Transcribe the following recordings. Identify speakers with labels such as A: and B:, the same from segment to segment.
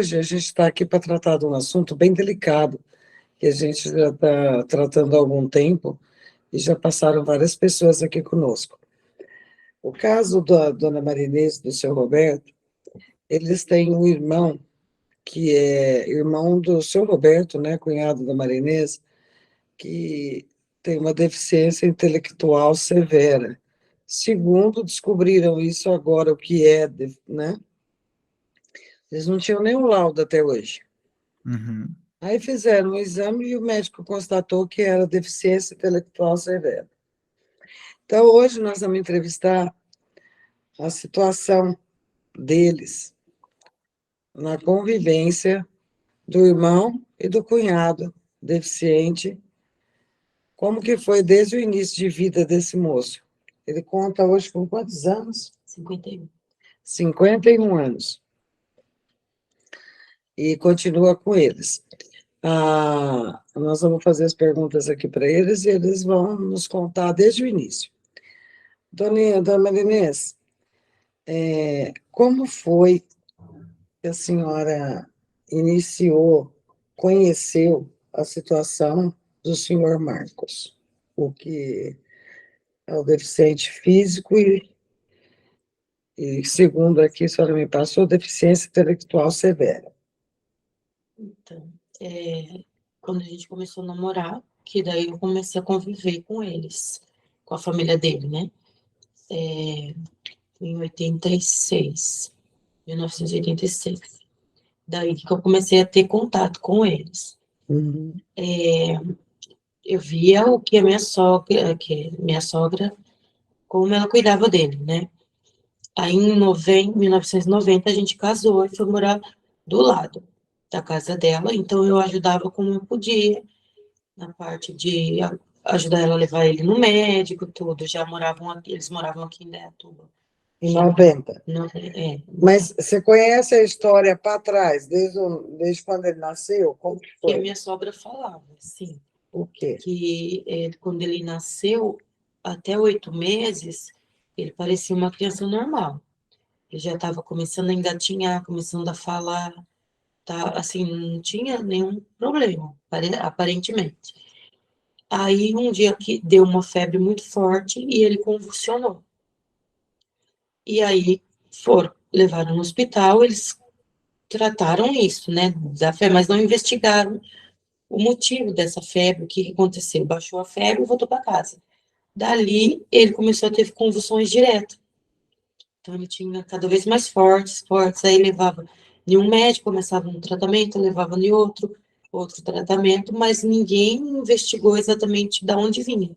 A: Hoje a gente está aqui para tratar de um assunto bem delicado, que a gente já está tratando há algum tempo e já passaram várias pessoas aqui conosco. O caso da dona Marinês e do seu Roberto, eles têm um irmão, que é irmão do seu Roberto, né, cunhado da Marinês, que tem uma deficiência intelectual severa. Segundo, descobriram isso agora, o que é, né? Eles não tinham nenhum laudo até hoje.
B: Uhum.
A: Aí fizeram um exame e o médico constatou que era deficiência intelectual severa. Então, hoje nós vamos entrevistar a situação deles na convivência do irmão e do cunhado deficiente, como que foi desde o início de vida desse moço. Ele conta hoje com quantos anos?
C: 51.
A: 51 anos. E continua com eles. Nós vamos fazer as perguntas aqui para eles e eles vão nos contar desde o início. Dona Marinês, como foi que a senhora iniciou, conheceu a situação do senhor Marcos, o que é o deficiente físico e segundo aqui, a senhora me passou, deficiência intelectual severa.
C: Então, quando a gente começou a namorar, que daí eu comecei a conviver com eles, com a família dele, né? Em 86, 1986. Daí que eu comecei a ter contato com eles.
A: Uhum.
C: Eu via o que a minha sogra, como ela cuidava dele, né? Aí em 1990 a gente casou e foi morar do lado da casa dela, então eu ajudava como eu podia, na parte de ajudar ela a levar ele no médico, tudo. Eles moravam aqui em Indaiatuba.
A: Em 90. Mas você conhece a história para trás, desde quando ele nasceu? Como que
C: Que
A: foi?
C: a minha sogra falava, sim.
A: O quê?
C: Que quando ele nasceu, até 8 meses, ele parecia uma criança normal. Ele já estava começando a engatinhar, começando a falar, tá? Assim, não tinha nenhum problema, aparentemente. Aí, um dia que deu uma febre muito forte e ele convulsionou. E aí, levaram no hospital, eles trataram isso, né, da febre, mas não investigaram o motivo dessa febre, o que aconteceu. Baixou a febre e voltou para casa. Dali, ele começou a ter convulsões direto. Então, ele tinha cada vez mais fortes, fortes. Aí, levava em um médico, começava um tratamento, levava em outro tratamento, mas ninguém investigou exatamente de onde vinha.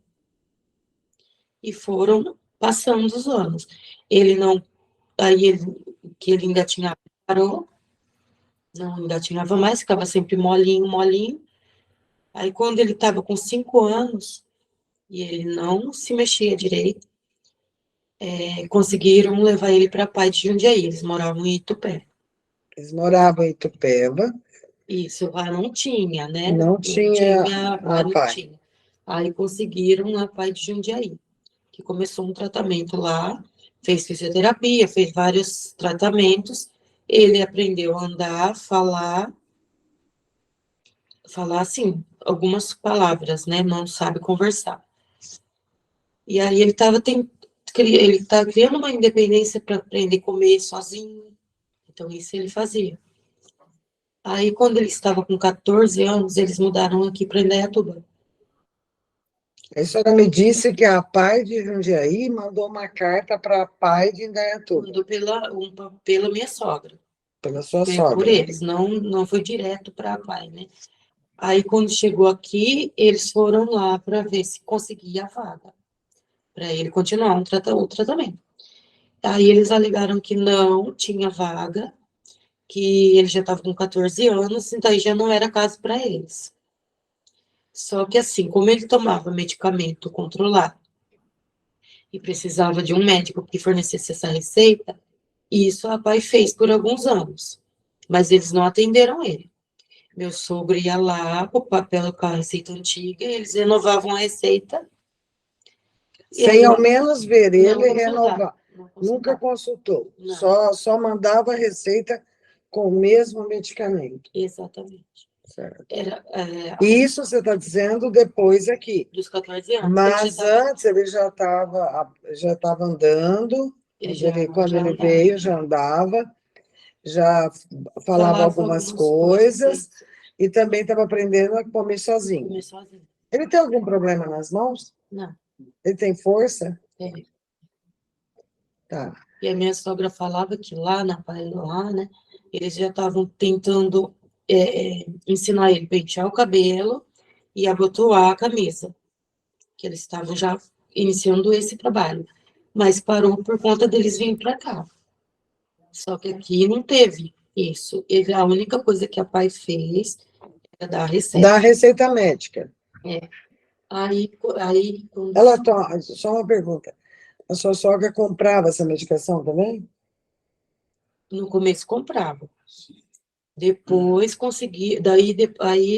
C: E foram passando os anos. Ele não... Aí, que ele engatinhava, parou. Não engatinhava mais, ficava sempre molinho, molinho. Aí, quando ele estava com 5 anos, e ele não se mexia direito, conseguiram levar ele para Pai de Jundiaí, eles moravam em Itupé.
A: Eles moravam em Itupeva.
C: Isso, lá não tinha, né?
A: Não tinha
C: não
A: Pai.
C: tinha. Aí conseguiram a Pai de Jundiaí, que começou um tratamento lá, fez fisioterapia, fez vários tratamentos, ele aprendeu a andar, falar assim, algumas palavras, né? Não sabe conversar. E aí ele tá criando uma independência para aprender a comer sozinho. Então, isso ele fazia. Aí, quando ele estava com 14 anos, eles mudaram aqui para Indaiatuba.
A: A senhora me disse que a Pai de Jundiaí mandou uma carta para a Pai de Indaiatuba.
C: Mandou pela minha sogra.
A: Pela sua
C: Por
A: sogra.
C: eles, não foi direto para a Pai, né? Aí, quando chegou aqui, eles foram lá para ver se conseguia a vaga, para ele continuar o tratamento. Aí, eles alegaram que não tinha vaga, que ele já estava com 14 anos, então aí já não era caso para eles. Só que assim, como ele tomava medicamento controlado e precisava de um médico que fornecesse essa receita, isso a Pai fez por alguns anos, mas eles não atenderam ele. Meu sogro ia lá com o papel com a receita antiga, eles renovavam a receita.
A: Sem ao menos ver ele renovar.
C: Não
A: Nunca consultou.
C: Não.
A: Só mandava a receita com o mesmo medicamento.
C: Exatamente.
A: Certo.
C: Era
A: Isso você está dizendo depois aqui.
C: dos 14 anos.
A: Mas antes ele já estava andando, quando ele veio, já andava, já falava algumas coisas e também estava aprendendo a comer sozinho. Ele tem algum problema nas mãos?
C: Não.
A: Ele tem força?
C: Tem.
A: Tá.
C: E a minha sogra falava que lá na Paraná, né, eles já estavam tentando ensinar ele a pentear o cabelo e abotoar a camisa, que eles estavam já iniciando esse trabalho, mas parou por conta deles virem para cá. Só que aqui não teve isso. A única coisa que a pai fez era dar a receita.
A: Da receita médica.
C: É.
A: Ela toma, só uma pergunta. A sua sogra comprava essa medicação também?
C: No começo comprava. Depois consegui,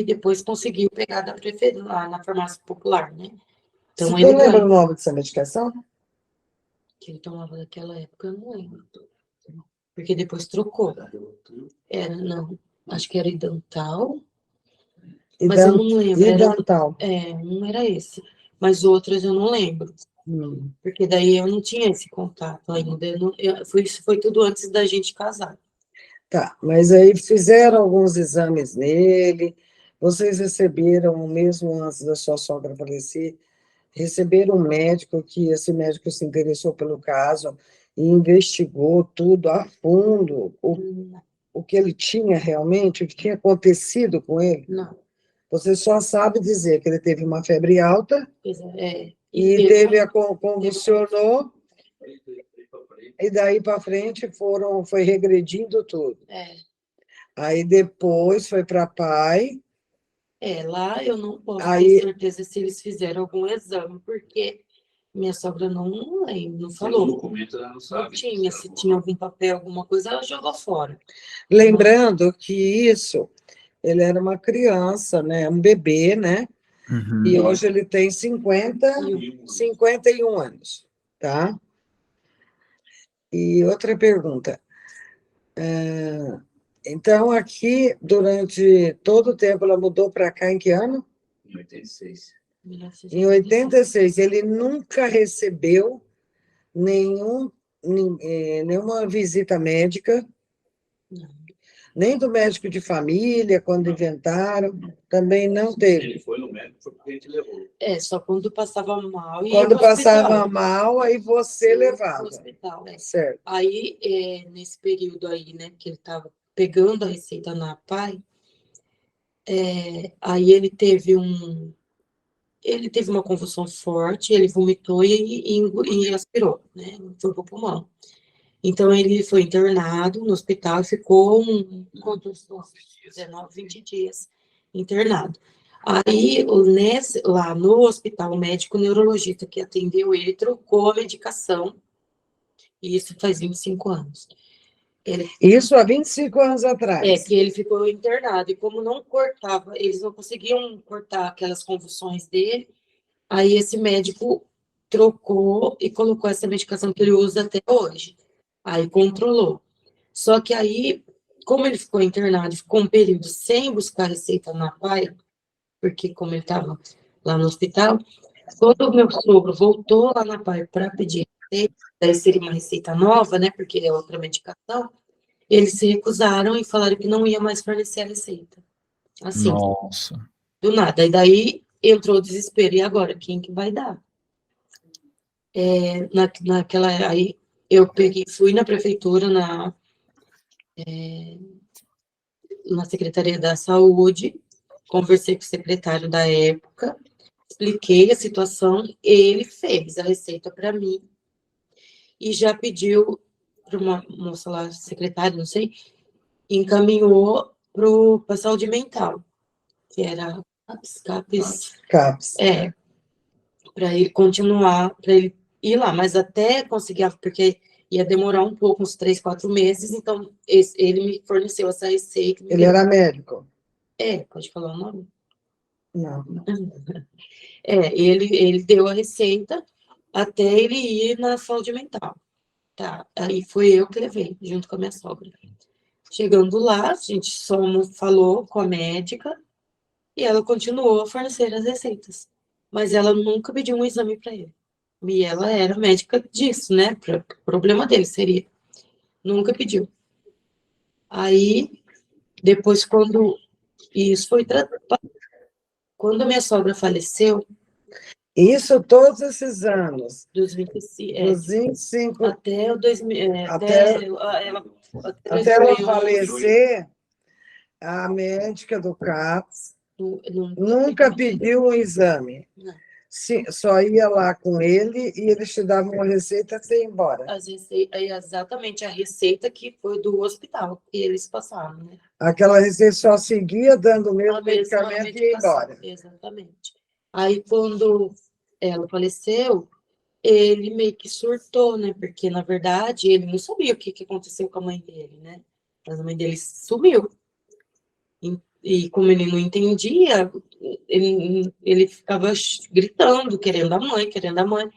C: depois conseguiu pegar da prefeitura lá na farmácia popular, né? Então,
A: você lembra o nome dessa medicação?
C: Que ele tomava naquela época, eu não lembro. Porque depois trocou. Não, acho que era Idantal. Mas eu não lembro.
A: Idantal.
C: Não era esse. Mas outros eu não lembro. Porque daí eu não tinha esse contato ainda. Isso foi tudo antes da gente casar.
A: Tá, mas aí fizeram alguns exames nele, vocês receberam, mesmo antes da sua sogra falecer, receberam um médico, que esse médico se interessou pelo caso e investigou tudo a fundo, o que ele tinha realmente, o que tinha acontecido com ele?
C: Não.
A: Você só sabe dizer que ele teve uma febre alta
C: e
A: convulsionou, e daí para frente foi regredindo tudo. Aí depois foi para pai.
C: Lá eu não posso ter certeza se eles fizeram algum exame, porque minha sogra não lembra, não falou.
B: Documento, ela não sabe.
C: Não tinha, se tinha algum papel, alguma coisa, ela jogou fora.
A: Lembrando que ele era uma criança, né? Um bebê, né?
D: Uhum.
A: E hoje ele tem 51 anos, tá? E outra pergunta. Então, aqui, durante todo o tempo, ela mudou para cá em que ano?
B: Em 86.
A: Em 86. Ele nunca recebeu nenhuma visita médica, nem do médico de família, quando inventaram, também não teve.
B: Ele foi no médico, foi porque a gente levou.
C: Só quando passava mal.
A: Quando passava mal, aí você levava.
C: Hospital,
A: Certo.
C: Aí, nesse período aí, né, que ele estava pegando a receita na PAI, aí ele teve uma convulsão forte, ele vomitou e aspirou, né, foi pro pulmão. Então, ele foi internado no hospital e ficou 19, 20 dias internado. Aí, lá no hospital, o médico neurologista que atendeu ele trocou a medicação, e isso faz 25 anos.
A: Isso há 25 anos atrás.
C: Que ele ficou internado, e como não cortava, eles não conseguiam cortar aquelas convulsões dele, aí esse médico trocou e colocou essa medicação que ele usa até hoje. Aí controlou. Só que aí, como ele ficou internado, ficou um período sem buscar receita na PAI, porque como ele estava lá no hospital, quando o meu sogro voltou lá na PAI para pedir receita, daí seria uma receita nova, né, porque é outra medicação, eles se recusaram e falaram que não ia mais fornecer a receita. Assim,
D: nossa,
C: do nada. E daí entrou o desespero. E agora, quem que vai dar? Aí eu fui na prefeitura, na Secretaria da Saúde, conversei com o secretário da época, expliquei a situação, ele fez a receita para mim e já pediu para uma moça lá, secretária, não sei, encaminhou para a saúde mental, que era CAPES. Para ele continuar, para ele ir lá, mas até conseguir, porque ia demorar um pouco, uns 3, 4 meses, então ele me forneceu essa receita.
A: Ele era médico?
C: Pode falar o nome?
A: Não.
C: Ele deu a receita até ele ir na saúde mental. Tá, aí foi eu que levei, junto com a minha sogra. Chegando lá, a gente só falou com a médica e ela continuou a fornecer as receitas. Mas ela nunca pediu um exame para ele. E ela era médica disso, né? O problema dele seria. Nunca pediu. Aí, depois, quando isso foi tratado, quando a minha sogra faleceu,
A: Isso todos esses anos,
C: dos 25,
A: dos 25,
C: até o 2000,
A: até,
C: até
A: até ela
C: 2011,
A: falecer, a médica do CAPS
C: não,
A: nunca pediu um exame.
C: não.
A: Só ia lá com ele e eles te davam uma receita e você ia embora.
C: Exatamente a receita que foi do hospital que eles passaram, né?
A: Aquela receita só seguia dando o
C: A
A: mesmo
C: mesma
A: medicamento e ia
C: medicação,
A: embora.
C: exatamente. Aí, quando ela faleceu, ele meio que surtou, né? Porque, na verdade, ele não sabia o que aconteceu com a mãe dele, né? Mas a mãe dele sumiu. E como ele não entendia, ele ficava gritando, querendo a mãe, querendo a mãe.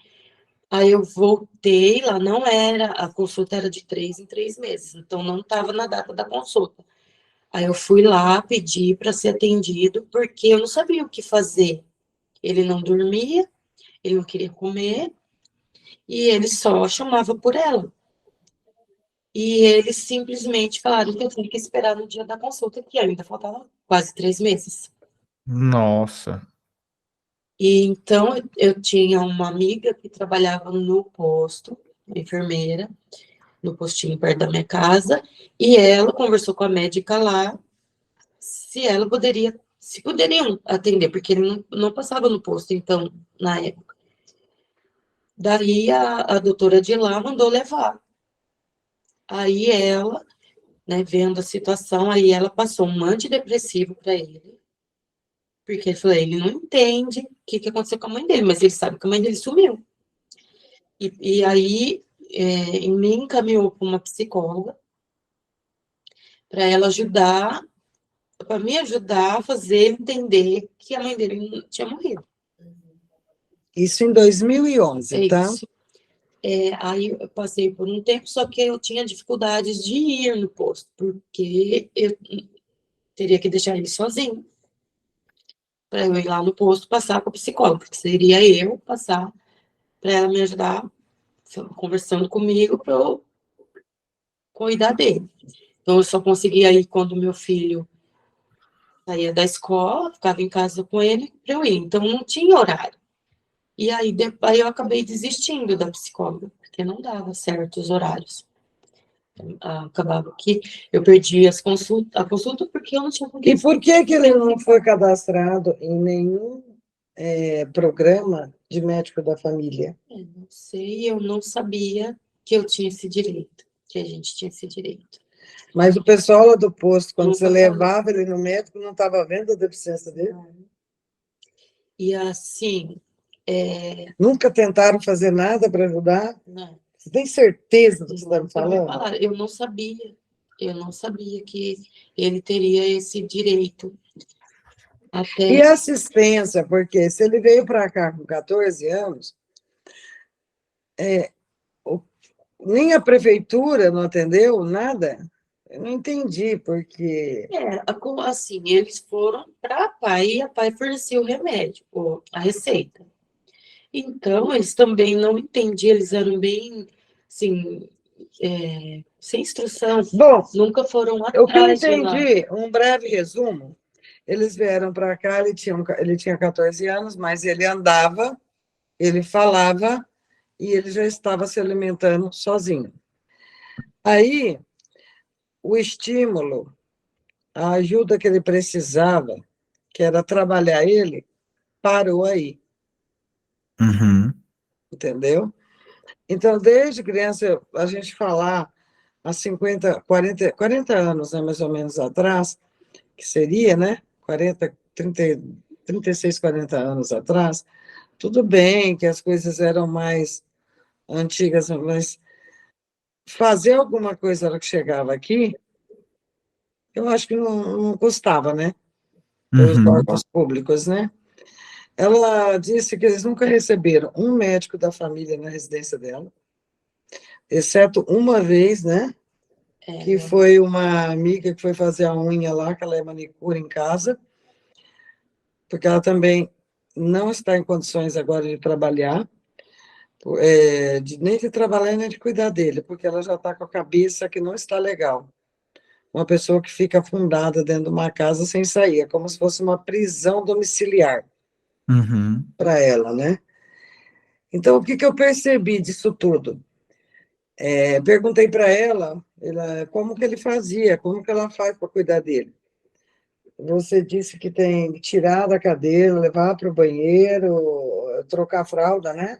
C: Aí eu voltei lá, não era, a consulta era de 3 em 3 meses, então não estava na data da consulta. Aí eu fui lá pedir para ser atendido, porque eu não sabia o que fazer. Ele não dormia, ele não queria comer, e ele só chamava por ela. E eles simplesmente falaram que eu tinha que esperar no dia da consulta, que ainda faltava quase 3 meses.
D: Nossa.
C: E então eu tinha uma amiga que trabalhava no posto, enfermeira, no postinho perto da minha casa, e ela conversou com a médica lá se poderiam atender, porque ele não passava no posto, então, na época. Daí a doutora de lá mandou levar. Aí ela, né, vendo a situação, aí ela passou um antidepressivo para ele, porque ele falou, ele não entende o que aconteceu com a mãe dele, mas ele sabe que a mãe dele sumiu. E aí me encaminhou para uma psicóloga para ela ajudar, para me ajudar a fazer ele entender que a mãe dele tinha morrido.
A: Isso em 2011, tá?
C: Isso. Aí eu passei por um tempo, só que eu tinha dificuldades de ir no posto, porque eu teria que deixar ele sozinho para eu ir lá no posto passar com a psicóloga, que seria eu passar para ela me ajudar conversando comigo para eu cuidar dele. Então eu só conseguia ir quando meu filho saía da escola, ficava em casa com ele para eu ir. Então não tinha horário. E aí eu acabei desistindo da psicóloga, porque não dava certo os horários. Acabava que eu perdi a consulta porque eu não tinha
A: E por que ele não foi cadastrado em nenhum programa de médico da família?
C: Não sei, eu não sabia que eu tinha esse direito, que a gente tinha esse direito.
A: Mas o pessoal lá do posto, quando
C: Nunca
A: você levava ele no médico, não estava vendo a deficiência dele?
C: E assim...
A: Nunca tentaram fazer nada para ajudar?
C: Não.
A: Você tem certeza do que você está me falando?
C: Eu não sabia que ele teria esse direito.
A: E assistência, porque se ele veio para cá com 14 anos, nem a prefeitura não atendeu nada? Eu não entendi, porque...
C: Assim, eles foram para a PAI e a PAI forneceu o remédio, a receita. Então, eles também não entendiam, eles eram bem, assim, sem instrução.
A: Bom,
C: Nunca foram
A: o que eu
C: atrás de lá.
A: entendi, um breve resumo, eles vieram para cá, ele tinha 14 anos, mas ele andava, ele falava e ele já estava se alimentando sozinho. Aí, o estímulo, a ajuda que ele precisava, que era trabalhar ele, parou aí,
D: Uhum.
A: entendeu? Então, desde criança, a gente falar há 40 anos, né, mais ou menos atrás, que seria, né, 36, 40 anos atrás, tudo bem que as coisas eram mais antigas, mas fazer alguma coisa na hora que chegava aqui, eu acho que não custava, né? Pelos
D: Uhum.
A: órgãos públicos, né? Ela disse que eles nunca receberam um médico da família na residência dela, exceto uma vez, né? que foi uma amiga que foi fazer a unha lá, que ela é manicure em casa, porque ela também não está em condições agora de trabalhar, nem de trabalhar nem de cuidar dele, porque ela já está com a cabeça que não está legal. Uma pessoa que fica afundada dentro de uma casa sem sair, é como se fosse uma prisão domiciliar
D: Uhum.
A: para ela, né? Então, o que eu percebi disso tudo? Perguntei para ela como que ele fazia, como que ela faz para cuidar dele. Você disse que tem que tirar da cadeira, levar para o banheiro, trocar a fralda, né?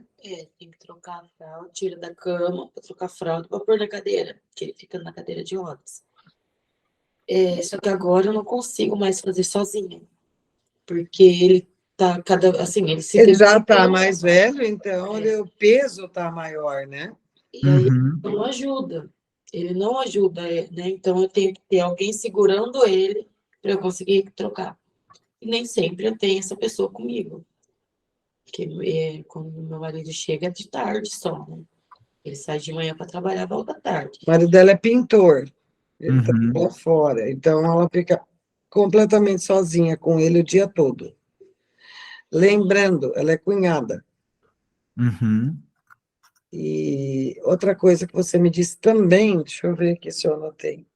C: Tem que trocar a fralda, tira da cama para trocar a fralda para pôr na cadeira, que ele fica na cadeira de rodas. Só que agora eu não consigo mais fazer sozinha, porque ele tá assim, ele se
A: Ele já está mais velho, então o peso está maior, né?
C: E aí
D: Uhum.
C: não ajuda. Ele não ajuda, né? Então eu tenho que ter alguém segurando ele para eu conseguir trocar. E nem sempre eu tenho essa pessoa comigo. Porque quando meu marido chega é de tarde só, né? Ele sai de manhã para trabalhar, volta à tarde.
A: O marido dela é pintor, ele
D: Uhum.
A: trabalha fora, então ela fica completamente sozinha com ele o dia todo. Lembrando, ela é cunhada.
D: Uhum.
A: E outra coisa que você me disse também, deixa eu ver aqui se eu anotei.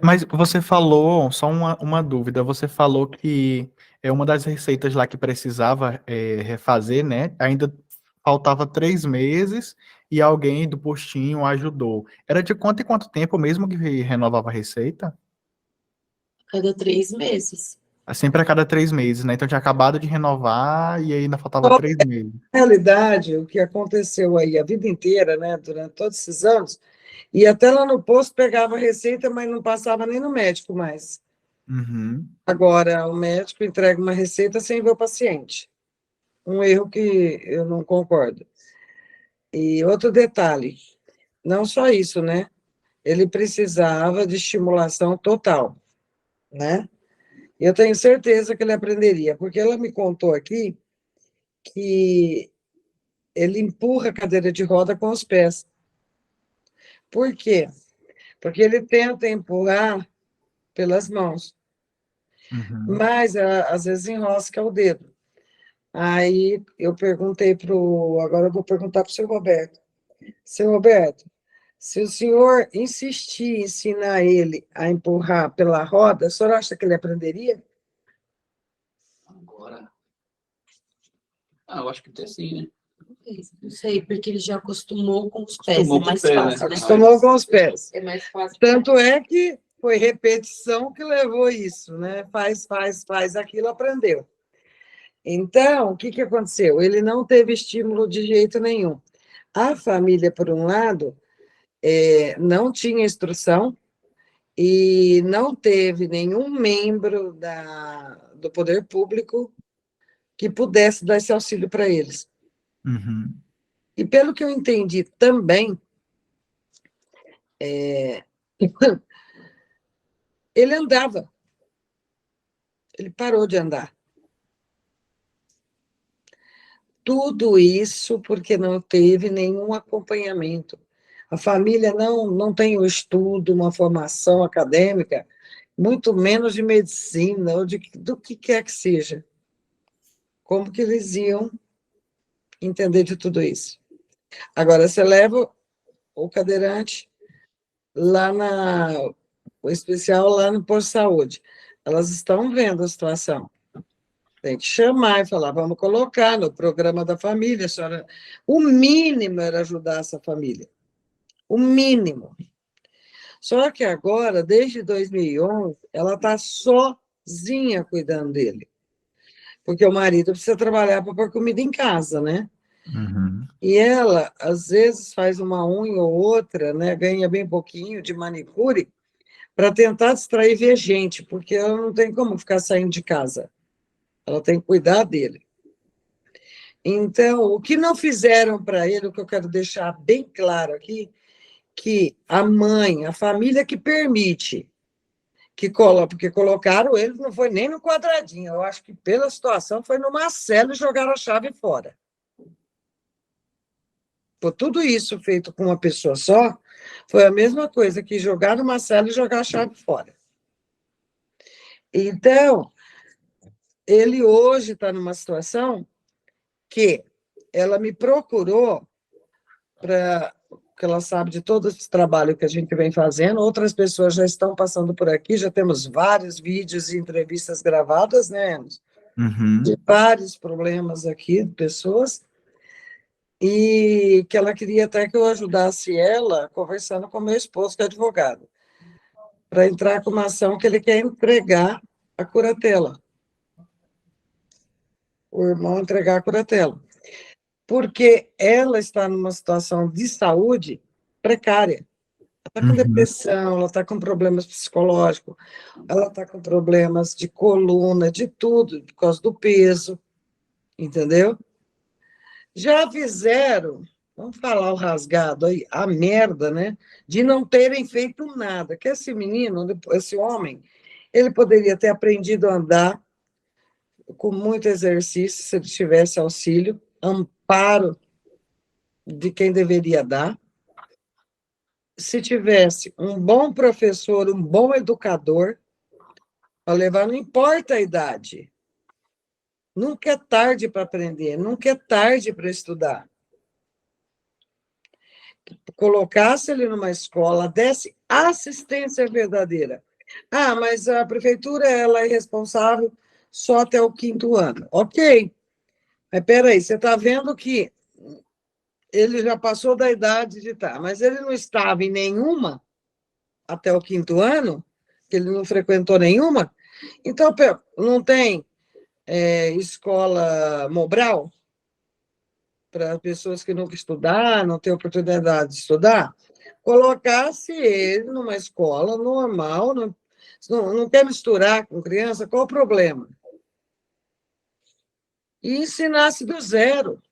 D: Mas você falou, só uma dúvida, você falou que é uma das receitas lá que precisava refazer, né? Ainda faltava 3 meses e alguém do postinho ajudou. Era de quanto em quanto tempo mesmo que renovava a receita?
C: Cada 3 meses.
D: Sempre a cada 3 meses, né? Então tinha acabado de renovar e ainda faltava 3 meses.
A: Na realidade, o que aconteceu aí a vida inteira, né, durante todos esses anos, e até lá no posto pegava a receita, mas não passava nem no médico mais.
D: Uhum.
A: Agora, o médico entrega uma receita sem ver o paciente. Um erro que eu não concordo. E outro detalhe, não só isso, né? Ele precisava de estimulação total, né? Eu tenho certeza que ele aprenderia, porque ela me contou aqui que ele empurra a cadeira de roda com os pés. Por quê? Porque ele tenta empurrar pelas mãos,
D: Uhum.
A: mas às vezes enrosca o dedo. Aí eu perguntei agora eu vou perguntar para o seu Roberto. Seu Roberto, se o senhor insistir em ensinar ele a empurrar pela roda, o senhor acha que ele aprenderia?
B: Agora. Eu acho que tem sim, né?
C: Não sei, porque ele já acostumou com os pés,
B: Acostumou
C: é
B: com
C: mais
B: o pé, né?
C: fácil, né?
A: Acostumou com os pés.
C: É mais fácil.
A: Tanto é que foi repetição que levou isso, né? Faz, aquilo, aprendeu. Então, o que aconteceu? Ele não teve estímulo de jeito nenhum. A família, por um lado, não tinha instrução e não teve nenhum membro do poder público que pudesse dar esse auxílio para eles.
D: Uhum.
A: E pelo que eu entendi também, ele andava, ele parou de andar. Tudo isso porque não teve nenhum acompanhamento. A família não tem um estudo, uma formação acadêmica, muito menos de medicina ou do que quer que seja. Como que eles iam entender de tudo isso? Agora, você leva o cadeirante o especial lá no posto de saúde. Elas estão vendo a situação. Tem que chamar e falar, vamos colocar no programa da família, senhora. O mínimo era ajudar essa família. O mínimo. Só que agora, desde 2011, ela está sozinha cuidando dele. Porque o marido precisa trabalhar para pôr comida em casa, né?
D: Uhum.
A: E ela, às vezes, faz uma unha ou outra, né? Ganha bem pouquinho de manicure para tentar distrair e ver gente, porque ela não tem como ficar saindo de casa. Ela tem que cuidar dele. Então, o que não fizeram para ele, o que eu quero deixar bem claro aqui, que a mãe, a família que permite, porque colocaram ele, não foi nem no quadradinho, eu acho que pela situação foi no Marcelo e jogaram a chave fora. Por tudo isso feito com uma pessoa só, foi a mesma coisa que jogar numa cela e jogar a chave fora. Então, ele hoje está numa situação que ela me procurou porque ela sabe de todo esse trabalho que a gente vem fazendo, outras pessoas já estão passando por aqui, já temos vários vídeos e entrevistas gravadas, né, Enos?
D: Uhum.
A: De vários problemas aqui de pessoas, e que ela queria até que eu ajudasse ela conversando com meu esposo, que é advogado, para entrar com uma ação que ele quer entregar a curatela. O irmão entregar a curatela. Porque ela está numa situação de saúde precária. Ela está com depressão, ela está com problemas psicológicos, ela está com problemas de coluna, de tudo, por causa do peso, entendeu? Já fizeram, vamos falar o rasgado aí, a merda, né? De não terem feito nada. Que esse menino, esse homem, ele poderia ter aprendido a andar com muito exercício, se ele tivesse auxílio, amparo de quem deveria dar. Se tivesse um bom professor, um bom educador, para levar, não importa a idade. Nunca é tarde para aprender, nunca é tarde para estudar. Colocasse ele numa escola, desse assistência verdadeira. Ah, mas a prefeitura ela é responsável só até o 5º ano. Ok, mas peraí, você está vendo que ele já passou da idade de estar, mas ele não estava em nenhuma até o 5º ano, que ele não frequentou nenhuma, então não tem escola Mobral para pessoas que nunca estudaram, não têm oportunidade de estudar, colocasse ele numa escola normal, não quer misturar com criança, qual o problema? E ensinasse do zero.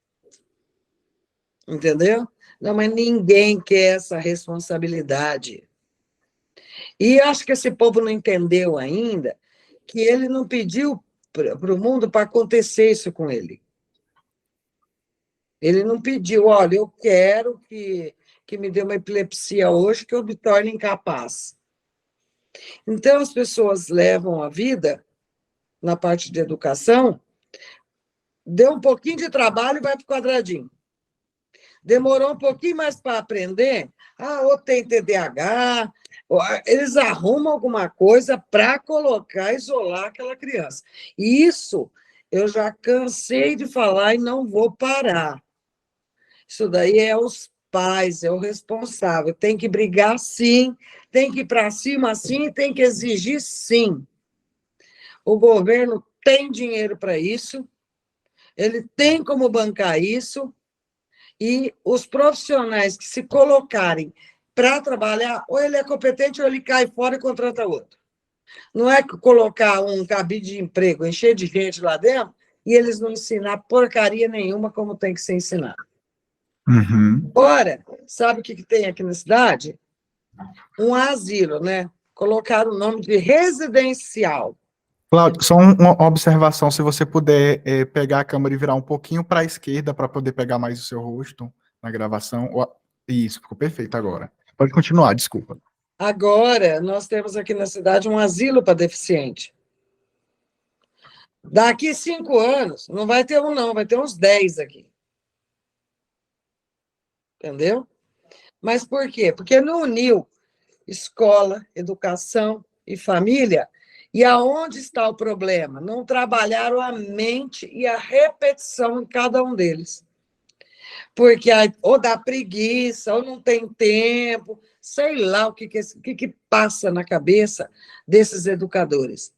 A: Entendeu? Não, mas ninguém quer essa responsabilidade. E acho que esse povo não entendeu ainda que ele não pediu para o mundo para acontecer isso com ele. Ele não pediu, olha, eu quero que me dê uma epilepsia hoje, que eu me torne incapaz. Então, as pessoas levam a vida, na parte de educação, deu um pouquinho de trabalho e vai para o quadradinho. Demorou um pouquinho mais para aprender, ou tem TDAH, eles arrumam alguma coisa para colocar, isolar aquela criança. E isso eu já cansei de falar e não vou parar. Isso daí é os pais, é o responsável. Tem que brigar, sim, tem que ir para cima, sim, tem que exigir, sim. O governo tem dinheiro para isso, ele tem como bancar isso, e os profissionais que se colocarem para trabalhar, ou ele é competente ou ele cai fora e contrata outro. Não é que colocar um cabide de emprego, encher de gente lá dentro, e eles não ensinar porcaria nenhuma como tem que ser ensinado.
D: Uhum.
A: Agora, sabe o que tem aqui na cidade? Um asilo, né? Colocaram o nome de residencial.
D: Cláudio, só uma observação, se você puder pegar a câmera e virar um pouquinho para a esquerda para poder pegar mais o seu rosto na gravação. Isso, ficou perfeito agora. Pode continuar, desculpa.
A: Agora, nós temos aqui na cidade um asilo para deficiente. Daqui 5 anos, não vai ter um, não, vai ter uns 10 aqui. Entendeu? Mas por quê? Porque não uniu escola, educação e família. E aonde está o problema? Não trabalharam a mente e a repetição em cada um deles. Porque ou dá preguiça, ou não tem tempo, sei lá o que passa na cabeça desses educadores.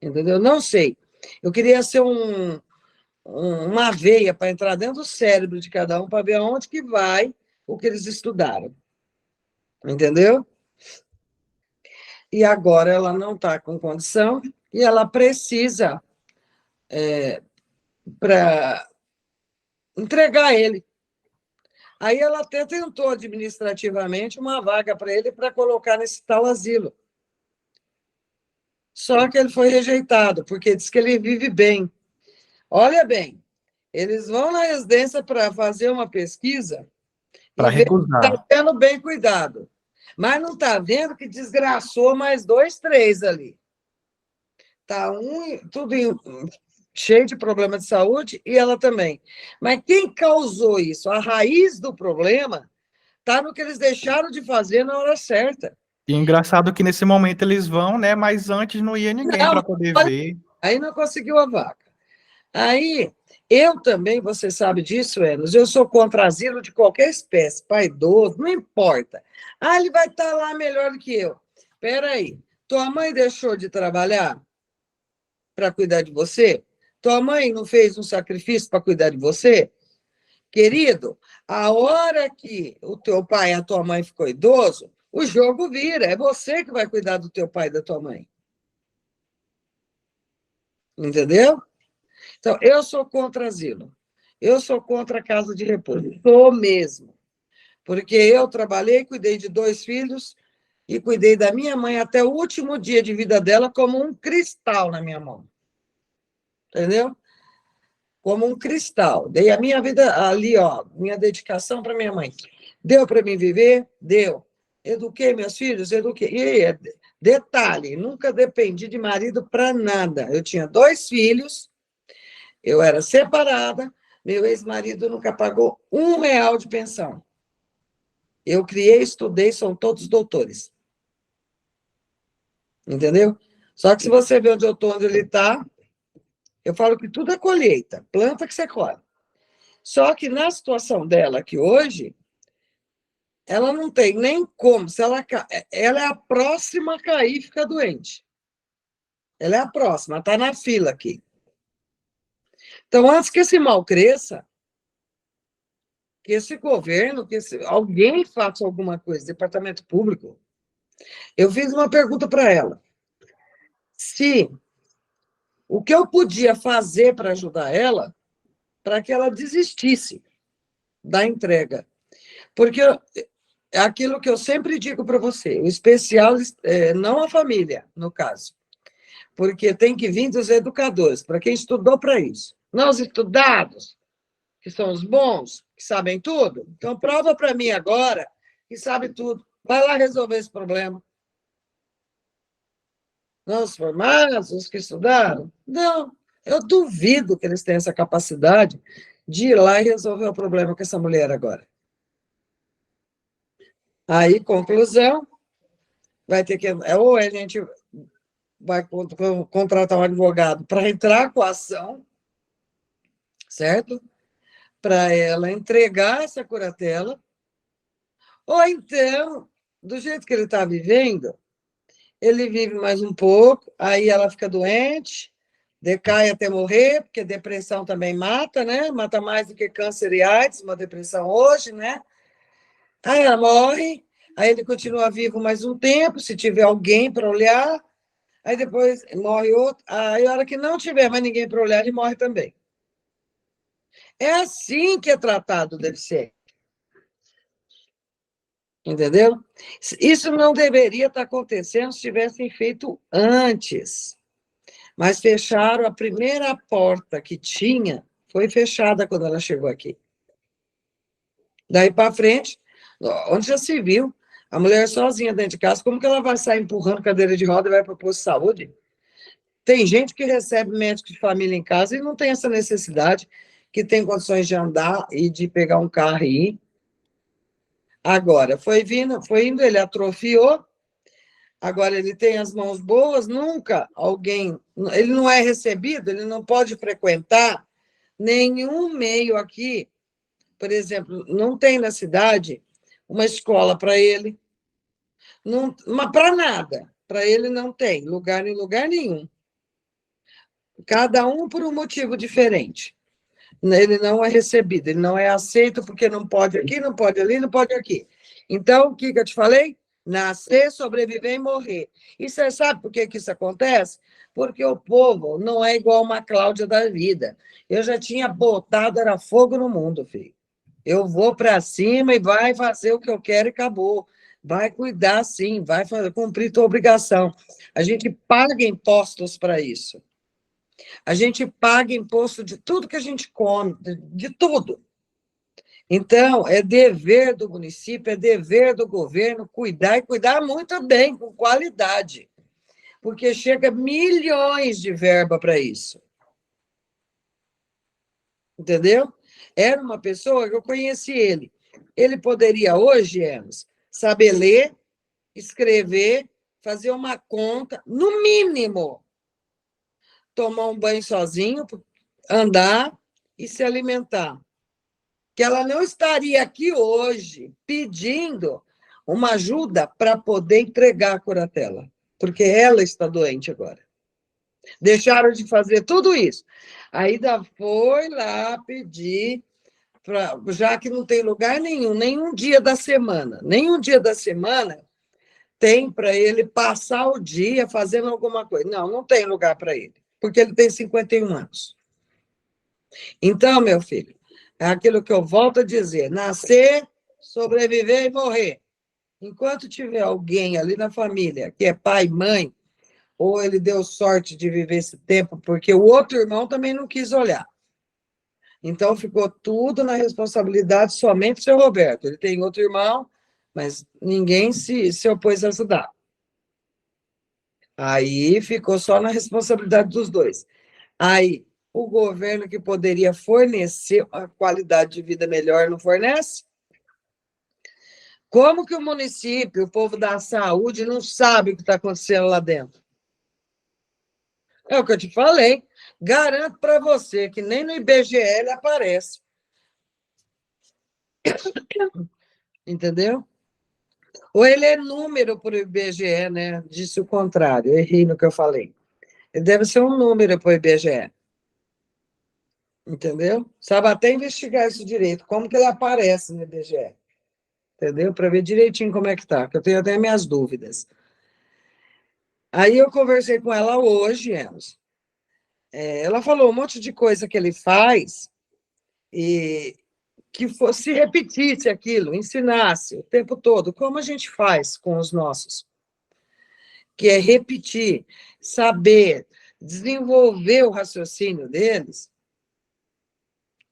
A: Entendeu? Não sei. Eu queria ser uma veia para entrar dentro do cérebro de cada um para ver aonde que vai o que eles estudaram. Entendeu? E agora ela não está com condição e ela precisa para entregar ele. Aí ela até tentou administrativamente uma vaga para ele para colocar nesse tal asilo. Só que ele foi rejeitado, porque diz que ele vive bem. Olha bem, eles vão na residência para fazer uma pesquisa,
D: Para
A: E vê que
D: recusar.
A: está sendo bem cuidado. Mas não está vendo que desgraçou mais 2, 3 ali. Está tudo cheio de problema de saúde e ela também. Mas quem causou isso? A raiz do problema está no que eles deixaram de fazer na hora certa.
D: E engraçado que nesse momento eles vão, né? Mas antes não ia ninguém para poder ver.
A: Aí não conseguiu a vaca. Aí, eu também, você sabe disso, Enos, eu sou contra asilo de qualquer espécie, pai idoso, não importa. Ah, ele vai estar lá melhor do que eu. Espera aí, tua mãe deixou de trabalhar para cuidar de você? Tua mãe não fez um sacrifício para cuidar de você? Querido, a hora que o teu pai e a tua mãe ficou idoso, o jogo vira, é você que vai cuidar do teu pai e da tua mãe. Entendeu? Então, eu sou contra asilo. Eu sou contra a casa de repouso. Sou mesmo. Porque eu trabalhei, cuidei de 2 filhos e cuidei da minha mãe até o último dia de vida dela como um cristal na minha mão. Entendeu? Como um cristal. Dei a minha vida ali, ó, minha dedicação para minha mãe. Deu para mim viver? Deu. Eduquei meus filhos? Eduquei. E detalhe, nunca dependi de marido para nada. Eu tinha 2 filhos, eu era separada, meu ex-marido nunca pagou R$ 1 de pensão. Eu criei, estudei, são todos doutores. Entendeu? Só que se você vê onde eu estou, onde ele está, eu falo que tudo é colheita, planta que você colhe. Só que na situação dela aqui hoje, ela não tem nem como, se ela é a próxima a cair e ficar doente. Ela é a próxima, está na fila aqui. Então, antes que esse mal cresça, que esse governo, alguém faça alguma coisa, departamento público. Eu fiz uma pergunta para ela. Se o que eu podia fazer para ajudar ela, para que ela desistisse da entrega. Porque é aquilo que eu sempre digo para você, o especial, não a família, no caso, porque tem que vir dos educadores, para quem estudou para isso. Não os estudados, que são os bons, que sabem tudo. Então, prova para mim agora que sabe tudo. Vai lá resolver esse problema. Não, os formados, os que estudaram? Não, eu duvido que eles tenham essa capacidade de ir lá e resolver o problema com essa mulher agora. Aí, conclusão, vai ter que... Ou a gente vai contratar um advogado para entrar com a ação, certo? Para ela entregar essa curatela, ou então, do jeito que ele está vivendo, ele vive mais um pouco, aí ela fica doente, decai até morrer, porque depressão também mata, né? Mata mais do que câncer e AIDS, uma depressão hoje, né? Aí ela morre, aí ele continua vivo mais um tempo, se tiver alguém para olhar, aí depois morre outro, aí a hora que não tiver mais ninguém para olhar, ele morre também. É assim que é tratado o deficiente. Entendeu? Isso não deveria estar acontecendo se tivessem feito antes. Mas fecharam a primeira porta que tinha, foi fechada quando ela chegou aqui. Daí para frente, onde já se viu, a mulher sozinha dentro de casa, como que ela vai sair empurrando cadeira de roda e vai para o posto de saúde? Tem gente que recebe médico de família em casa e não tem essa necessidade, que tem condições de andar e de pegar um carro e ir. Agora, foi indo, ele atrofiou, agora ele tem as mãos boas, nunca alguém... Ele não é recebido, ele não pode frequentar nenhum meio aqui. Por exemplo, não tem na cidade uma escola para ele, para nada. Para ele não tem lugar em lugar nenhum. Cada um por um motivo diferente. Ele não é recebido, ele não é aceito porque não pode aqui, não pode ali, não pode aqui. Então, o que eu te falei? Nascer, sobreviver e morrer. E você sabe por que isso acontece? Porque o povo não é igual uma Cláudia da vida. Eu já tinha botado, era fogo no mundo, filho. Eu vou para cima e vai fazer o que eu quero e acabou. Vai cuidar, sim, vai cumprir tua obrigação. A gente paga impostos para isso. A gente paga imposto de tudo que a gente come, de tudo. Então, é dever do município, é dever do governo cuidar e cuidar muito bem, com qualidade, porque chega milhões de verba para isso. Entendeu? Era uma pessoa que eu conheci ele. Ele poderia hoje, Enos, saber ler, escrever, fazer uma conta, no mínimo, tomar um banho sozinho, andar e se alimentar. Que ela não estaria aqui hoje pedindo uma ajuda para poder entregar a curatela, porque ela está doente agora. Deixaram de fazer tudo isso. A Ida foi lá pedir, já que não tem lugar nenhum dia da semana, nenhum dia da semana tem para ele passar o dia fazendo alguma coisa. Não tem lugar para ele, porque ele tem 51 anos. Então, meu filho, é aquilo que eu volto a dizer: nascer, sobreviver e morrer. Enquanto tiver alguém ali na família que é pai, mãe, ou ele deu sorte de viver esse tempo, porque o outro irmão também não quis olhar. Então, ficou tudo na responsabilidade somente do seu Roberto. Ele tem outro irmão, mas ninguém se opôs a ajudar. Aí ficou só na responsabilidade dos dois. Aí, o governo que poderia fornecer uma qualidade de vida melhor não fornece? Como que o município, o povo da saúde, não sabe o que está acontecendo lá dentro? É o que eu te falei. Garanto para você que nem no IBGE ele aparece. Entendeu? Ou ele é número para o IBGE, né? Disse o contrário, errei no que eu falei. Ele deve ser um número para o IBGE. Entendeu? Sabe até investigar isso direito, como que ele aparece no IBGE. Entendeu? Para ver direitinho como é que tá, que eu tenho até minhas dúvidas. Aí eu conversei com ela hoje, Enos. Ela falou um monte de coisa que ele faz e que fosse repetisse aquilo, ensinasse o tempo todo, como a gente faz com os nossos, que é repetir, saber, desenvolver o raciocínio deles,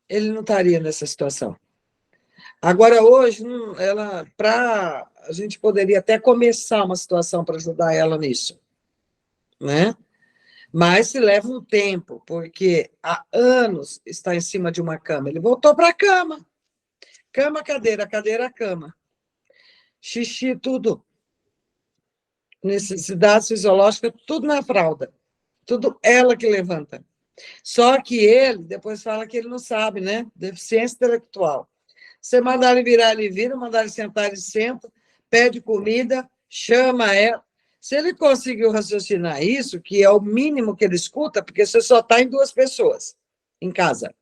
A: ele não estaria nessa situação. Agora, hoje, a gente poderia até começar uma situação para ajudar ela nisso, né? Mas se leva um tempo, porque há anos está em cima de uma cama. Ele voltou para a cama. Cama, cadeira, cama. Xixi, tudo. Necessidades fisiológicas, tudo na fralda. Tudo ela que levanta. Só que ele, depois fala que ele não sabe, né? Deficiência intelectual. Você mandar ele virar, ele vira, mandar ele sentar, ele senta, pede comida, chama ela. Se ele conseguiu raciocinar isso, que é o mínimo que ele escuta, porque você só está em 2 pessoas em casa.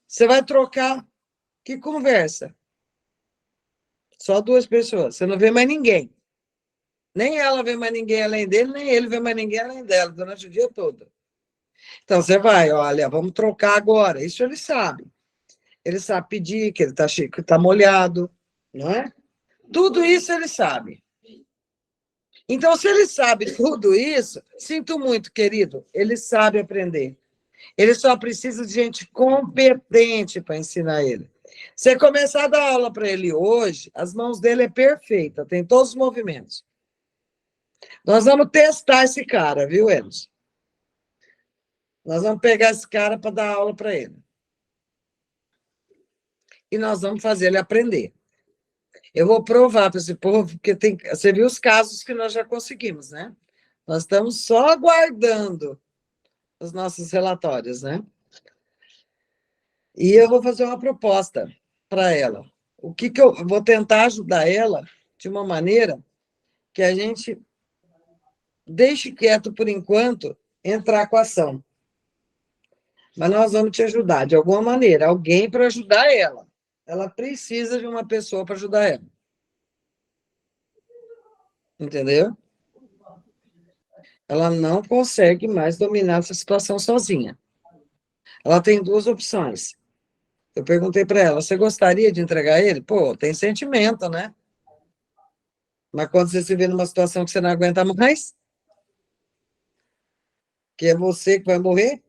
A: Você vai trocar, que conversa? Só 2 pessoas, você não vê mais ninguém. Nem ela vê mais ninguém além dele, nem ele vê mais ninguém além dela, durante o dia todo. Então, você vai, olha, vamos trocar agora. Isso ele sabe. Ele sabe pedir, que ele está molhado, não é? Tudo isso ele sabe. Então, se ele sabe tudo isso, sinto muito, querido, ele sabe aprender. Ele só precisa de gente competente para ensinar ele. Você começar a dar aula para ele hoje, as mãos dele é perfeita, tem todos os movimentos. Nós vamos testar esse cara, viu, Enos? Nós vamos pegar esse cara para dar aula para ele. E nós vamos fazer ele aprender. Eu vou provar para esse povo, porque você viu os casos que nós já conseguimos, né? Nós estamos só aguardando os nossos relatórios, né? E eu vou fazer uma proposta para ela. O que eu vou tentar ajudar ela de uma maneira que a gente deixe quieto por enquanto entrar com a ação. Mas nós vamos te ajudar de alguma maneira, alguém para ajudar ela. Ela precisa de uma pessoa para ajudar ela. Entendeu? Ela não consegue mais dominar essa situação sozinha. Ela tem 2 opções. Eu perguntei para ela, você gostaria de entregar ele? Pô, tem sentimento, né? Mas quando você se vê numa situação que você não aguenta mais, que é você que vai morrer,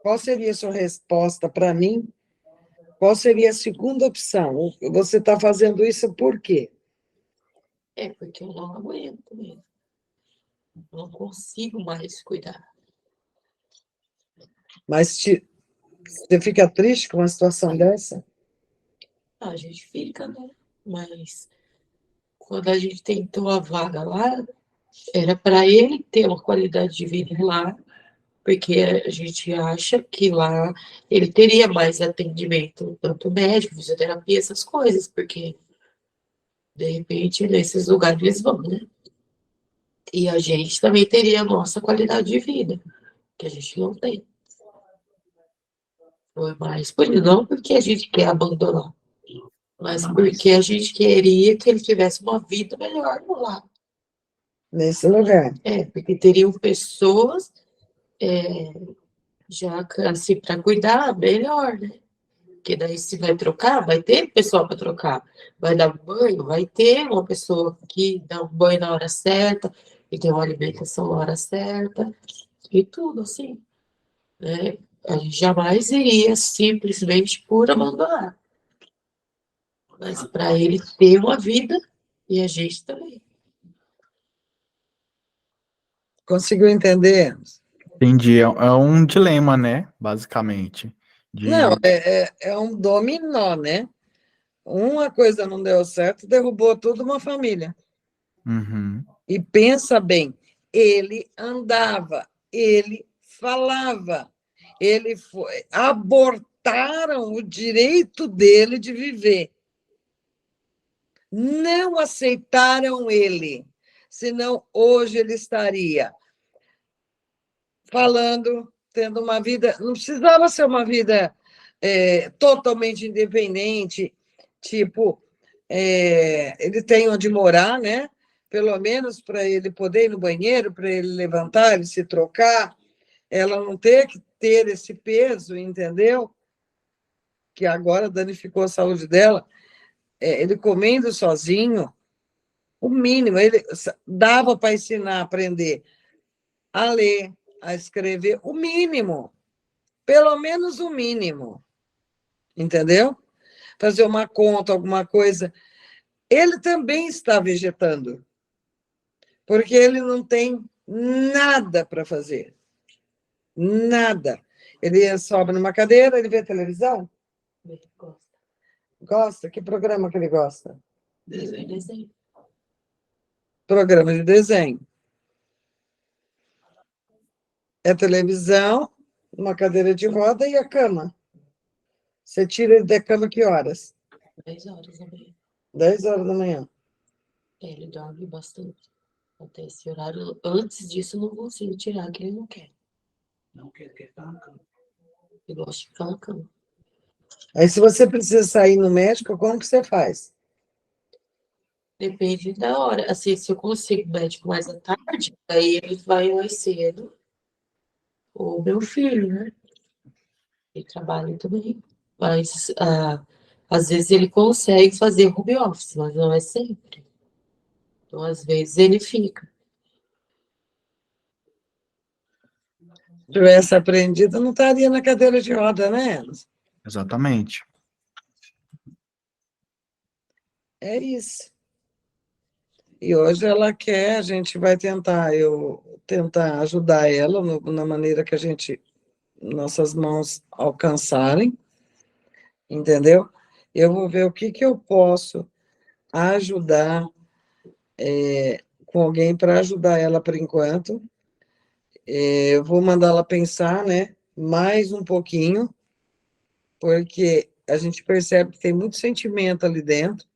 A: qual seria a sua resposta para mim Qual seria a segunda opção? Você está fazendo isso por quê?
C: É porque eu não aguento mesmo. Eu não consigo mais cuidar.
A: Mas você fica triste com uma situação dessa?
C: A gente fica, né? Mas quando a gente tentou a vaga lá, era para ele ter uma qualidade de vida lá, porque a gente acha que lá ele teria mais atendimento, tanto médico, fisioterapia, essas coisas, porque de repente nesses lugares eles vão, né? E a gente também teria a nossa qualidade de vida, que a gente não tem. Foi mais por isso, não porque a gente quer abandonar, mas porque a gente queria que ele tivesse uma vida melhor lá.
A: Nesse lugar.
C: Porque teriam pessoas já assim, para cuidar melhor, né? Porque daí se vai trocar, vai ter pessoal para trocar. Vai dar banho, vai ter uma pessoa que dá um banho na hora certa, e tem uma alimentação na hora certa, e tudo assim, né? A gente jamais iria simplesmente por abandonar. Mas para ele ter uma vida, e a gente também.
A: Conseguiu entender?
D: Entendi. É um dilema, né? Basicamente.
A: Não,
D: De.
A: é um dominó, né? Uma coisa não deu certo, derrubou toda uma família.
D: Uhum.
A: E pensa bem, ele andava, ele falava, abortaram o direito dele de viver. Não aceitaram ele, senão hoje ele estaria falando, tendo uma vida, não precisava ser uma vida totalmente independente, tipo, ele tem onde morar, né? Pelo menos para ele poder ir no banheiro, para ele levantar, ele se trocar, ela não ter que ter esse peso, entendeu? Que agora danificou a saúde dela. Ele comendo sozinho, o mínimo, ele dava para ensinar, aprender a ler, a escrever, o mínimo, pelo menos o mínimo, entendeu? Fazer uma conta, alguma coisa. Ele também está vegetando, porque ele não tem nada para fazer. Nada. Ele sobe numa cadeira, ele vê televisão?
C: Ele gosta.
A: Gosta? Que programa que ele gosta?
C: Desenho.
A: Programa de desenho. É televisão, uma cadeira de roda e a cama. Você tira ele da cama que horas?
C: 10 horas da manhã.
A: 10 horas da manhã.
C: Ele dorme bastante. Até esse horário. Antes disso, eu não consigo tirar, que ele não quer.
B: Não quer ficar na cama.
C: Ele gosta de ficar na cama.
A: Aí, se você precisa sair no médico, como que você faz?
C: Depende da hora. Assim, se eu consigo médico mais à tarde, aí ele vai mais cedo. Ou meu filho, né? Ele trabalha também. Mas, às vezes, ele consegue fazer home office, mas não é sempre. Então, às vezes, ele fica.
A: Se tivesse aprendido, não estaria na cadeira de roda, né?
D: Exatamente.
A: É isso. E hoje ela quer, a gente vai tentar ajudar ela na maneira que nossas mãos alcançarem, entendeu? Eu vou ver o que eu posso ajudar com alguém para ajudar ela por enquanto. Eu vou mandar ela pensar, né? Mais um pouquinho, porque a gente percebe que tem muito sentimento ali dentro.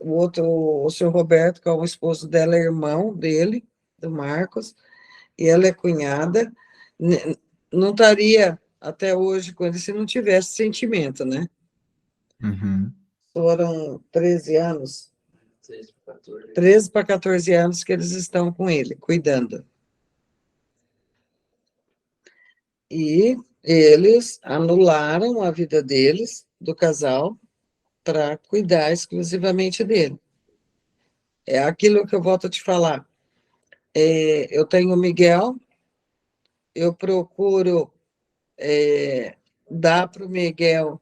A: O senhor Roberto, que é o esposo dela, é irmão dele, do Marcos, e ela é cunhada. Não estaria até hoje com ele se não tivesse sentimento, né?
D: Uhum.
A: Foram 13 anos,
B: 13 para 14.
A: 13 para 14 anos que eles estão com ele, cuidando. E eles anularam a vida deles, do casal, para cuidar exclusivamente dele. É aquilo que eu volto a te falar. Eu tenho o Miguel, eu procuro dar para o Miguel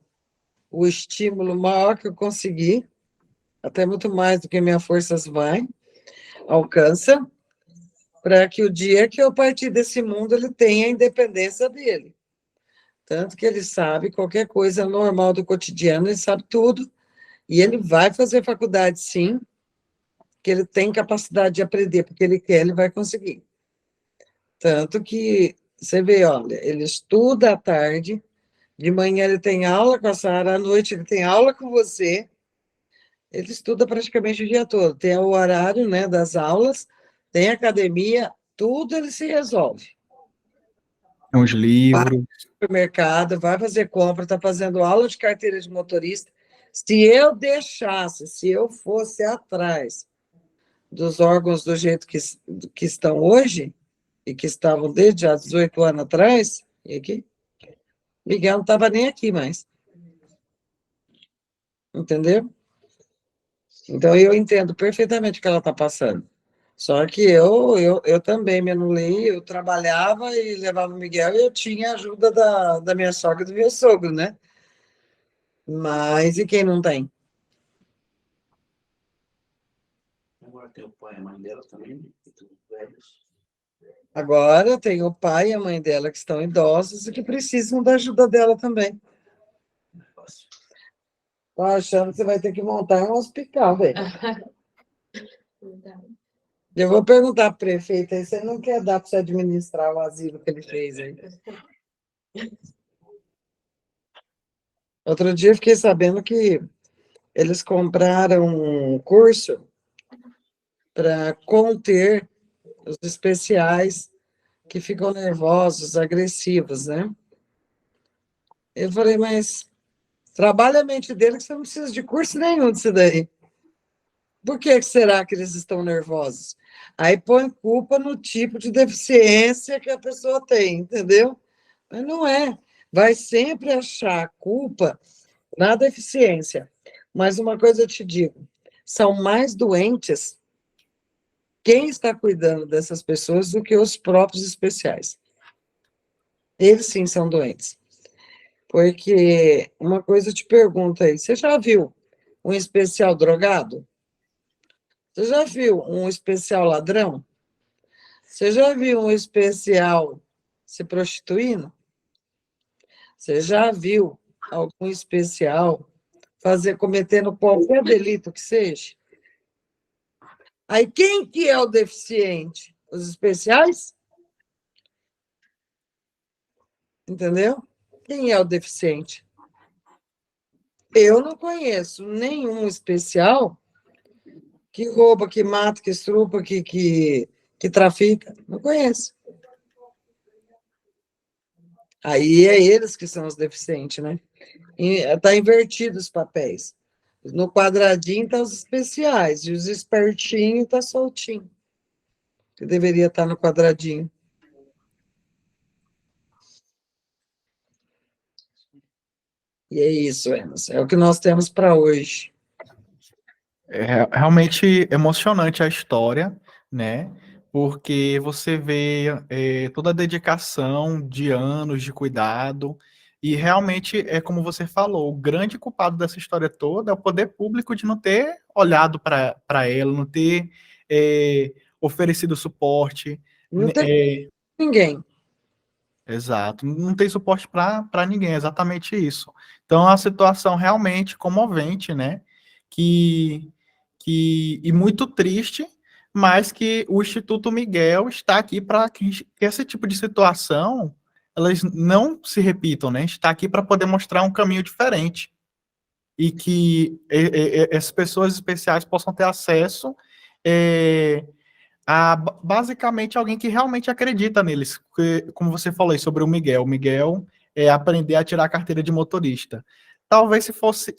A: o estímulo maior que eu conseguir, até muito mais do que minhas forças alcança, para que o dia que eu partir desse mundo, ele tenha a independência dele. Tanto que ele sabe qualquer coisa normal do cotidiano, ele sabe tudo, e ele vai fazer faculdade, sim, que ele tem capacidade de aprender, porque ele quer, ele vai conseguir. Tanto que, você vê, olha, ele estuda à tarde, de manhã ele tem aula com a Sara, à noite ele tem aula com você, ele estuda praticamente o dia todo, tem o horário, né, das aulas, tem academia, tudo ele se resolve.
D: Uns livros.
A: Supermercado, vai fazer compra, está fazendo aula de carteira de motorista. Se eu deixasse, se eu fosse atrás dos órgãos do jeito que estão hoje, e que estavam desde há 18 anos atrás, e aqui, Miguel não estava nem aqui mais. Entendeu? Então, eu entendo perfeitamente o que ela está passando. Só que eu também me anulei, eu trabalhava e levava o Miguel e eu tinha a ajuda da minha sogra e do meu sogro, né? Mas e quem não tem?
B: Agora tem o pai e a mãe dela também, todos velhos.
A: Agora tem o pai e a mãe dela que estão idosos e que precisam da ajuda dela também.
B: Não é fácil.
A: Tô achando que você vai ter que montar um hospital, velho. Eu vou perguntar para o prefeito aí, você não quer dar para você administrar o asilo que ele fez aí? Outro dia eu fiquei sabendo que eles compraram um curso para conter os especiais que ficam nervosos, agressivos, né? Eu falei, mas trabalha a mente dele que você não precisa de curso nenhum disso daí. Por que será que eles estão nervosos? Aí põe culpa no tipo de deficiência que a pessoa tem, entendeu? Mas não é. Vai sempre achar culpa na deficiência. Mas uma coisa eu te digo, são mais doentes quem está cuidando dessas pessoas do que os próprios especiais. Eles sim são doentes. Porque uma coisa eu te pergunto aí, você já viu um especial drogado? Você já viu um especial ladrão? Você já viu um especial se prostituindo? Você já viu algum especial cometendo qualquer delito que seja? Aí quem que é o deficiente? Os especiais? Entendeu? Quem é o deficiente? Eu não conheço nenhum especial que rouba, que mata, que estrupa, que trafica. Não conheço. Aí é eles que são os deficientes, né? Está invertido os papéis. No quadradinho estão os especiais, e os espertinhos estão soltinhos. Que deveria estar no quadradinho. E é isso, Emerson. É o que nós temos para hoje.
D: É realmente emocionante a história, né? Porque você vê toda a dedicação de anos de cuidado, e realmente é como você falou, o grande culpado dessa história toda é o poder público de não ter olhado para ela, não ter oferecido suporte.
A: Não tem
D: É,
A: ninguém.
D: exato, não tem suporte para ninguém, é exatamente isso. Então, é uma situação realmente comovente, né? Que, e muito triste, mas que o Instituto Miguel está aqui para que esse tipo de situação elas não se repitam, né? Está aqui para poder mostrar um caminho diferente e que essas pessoas especiais possam ter acesso a basicamente alguém que realmente acredita neles. Porque, como você falou aí sobre o Miguel é aprender a tirar a carteira de motorista. Talvez se fosse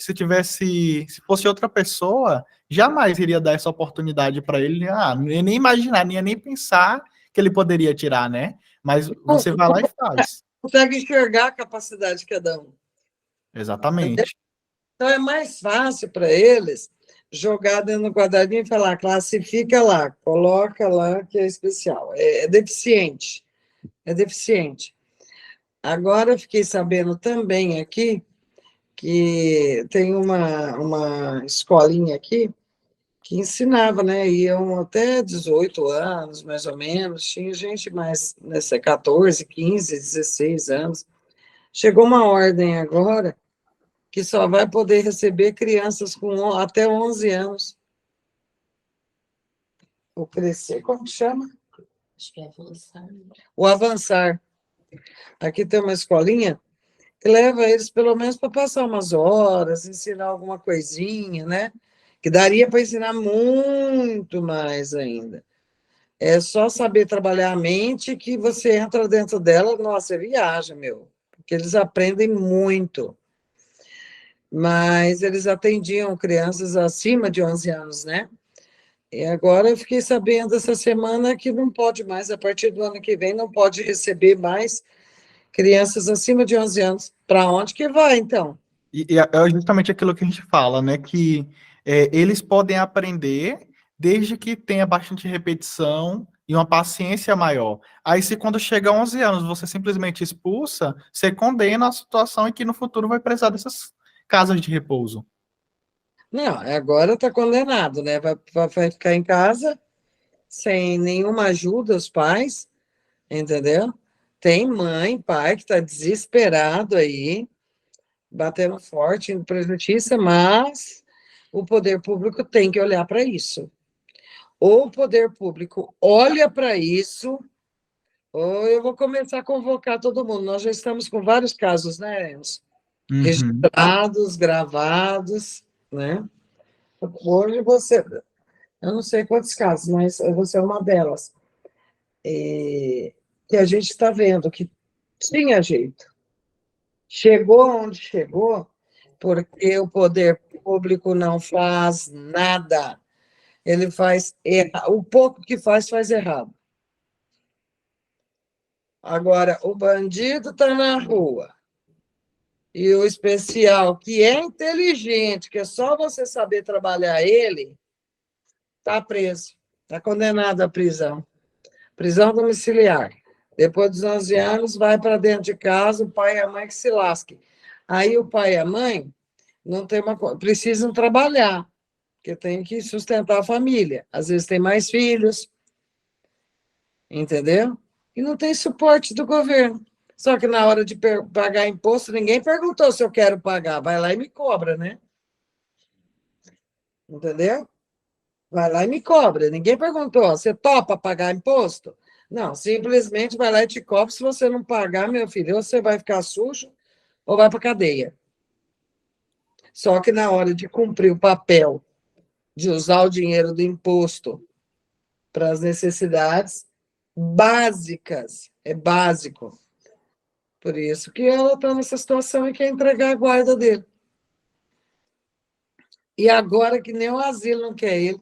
D: outra pessoa, jamais iria dar essa oportunidade para ele. Nem imaginar, nem pensar que ele poderia tirar, né? Mas você vai lá e faz.
A: Consegue enxergar a capacidade de cada um.
D: Exatamente.
A: Então é mais fácil para eles jogar dentro do quadradinho e falar, classifica lá, coloca lá que é especial. É deficiente. É deficiente. Agora eu fiquei sabendo também aqui que tem uma escolinha aqui que ensinava, né? Iam até 18 anos, mais ou menos, tinha gente mais, nessa 14, 15, 16 anos. Chegou uma ordem agora que só vai poder receber crianças com até 11 anos. O crescer, como que chama?
C: Acho que é avançar.
A: O avançar. Aqui tem uma escolinha que leva eles pelo menos para passar umas horas, ensinar alguma coisinha, né? Que daria para ensinar muito mais ainda. É só saber trabalhar a mente que você entra dentro dela, nossa, você viaja, meu. Porque eles aprendem muito. Mas eles atendiam crianças acima de 11 anos, né? E agora eu fiquei sabendo essa semana que não pode mais, a partir do ano que vem, não pode receber mais crianças acima de 11 anos. Para onde que vai, então?
D: E é justamente aquilo que a gente fala, né? Que eles podem aprender desde que tenha bastante repetição e uma paciência maior. Aí, se quando chega a 11 anos você simplesmente expulsa, você condena a situação em que no futuro vai precisar dessas casas de repouso.
A: Não, agora está condenado, né? Vai ficar em casa sem nenhuma ajuda, os pais, entendeu? Tem mãe, pai que está desesperado aí, batendo forte, indo para a justiça, mas o poder público tem que olhar para isso. Ou o poder público olha para isso, ou eu vou começar a convocar todo mundo. Nós já estamos com vários casos, né, Enzo?
D: Uhum.
A: Registrados, gravados, né? Hoje você, eu não sei quantos casos, mas você é uma delas. Que a gente está vendo que tinha jeito. Chegou onde chegou, porque o poder público não faz nada. Ele faz o pouco que faz errado. Agora, o bandido está na rua. E o especial, que é inteligente, que é só você saber trabalhar ele, está preso. Está condenado à prisão. Prisão domiciliar. Depois dos 11 anos, vai para dentro de casa, o pai e a mãe que se lasquem. Aí o pai e a mãe não tem precisam trabalhar, porque tem que sustentar a família. Às vezes tem mais filhos, entendeu? E não tem suporte do governo. Só que na hora de pagar imposto, ninguém perguntou se eu quero pagar. Vai lá e me cobra, né? Entendeu? Vai lá e me cobra. Ninguém perguntou, você topa pagar imposto? Não, simplesmente vai lá e te cobra. Se você não pagar, meu filho, ou você vai ficar sujo ou vai para cadeia. Só que na hora de cumprir o papel de usar o dinheiro do imposto para as necessidades básicas, é básico. Por isso que ela está nessa situação e quer entregar a guarda dele. E agora que nem o asilo não quer ele.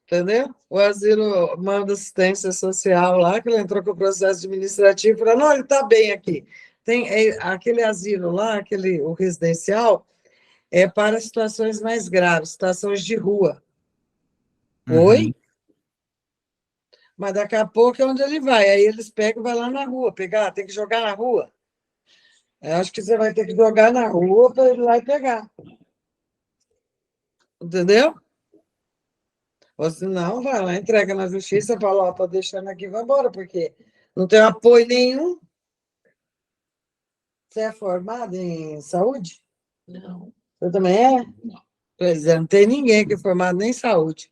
A: Entendeu? O asilo manda assistência social lá, que ele entrou com o processo administrativo, falou, não, ele está bem aqui. Tem aquele asilo lá, o residencial, é para situações mais graves, situações de rua. Oi?
D: Uhum.
A: Mas daqui a pouco é onde ele vai. Aí eles pegam e vai lá na rua, pegar, tem que jogar na rua. Eu acho que você vai ter que jogar na rua para ele ir lá e pegar. Entendeu? Ou se não, vai lá, entrega na justiça, fala, ó, tô deixando aqui, vai embora, porque não tem apoio nenhum. Você é formado em saúde?
C: Não.
A: Você também é? Pois é, não tem ninguém que é formado nem em saúde.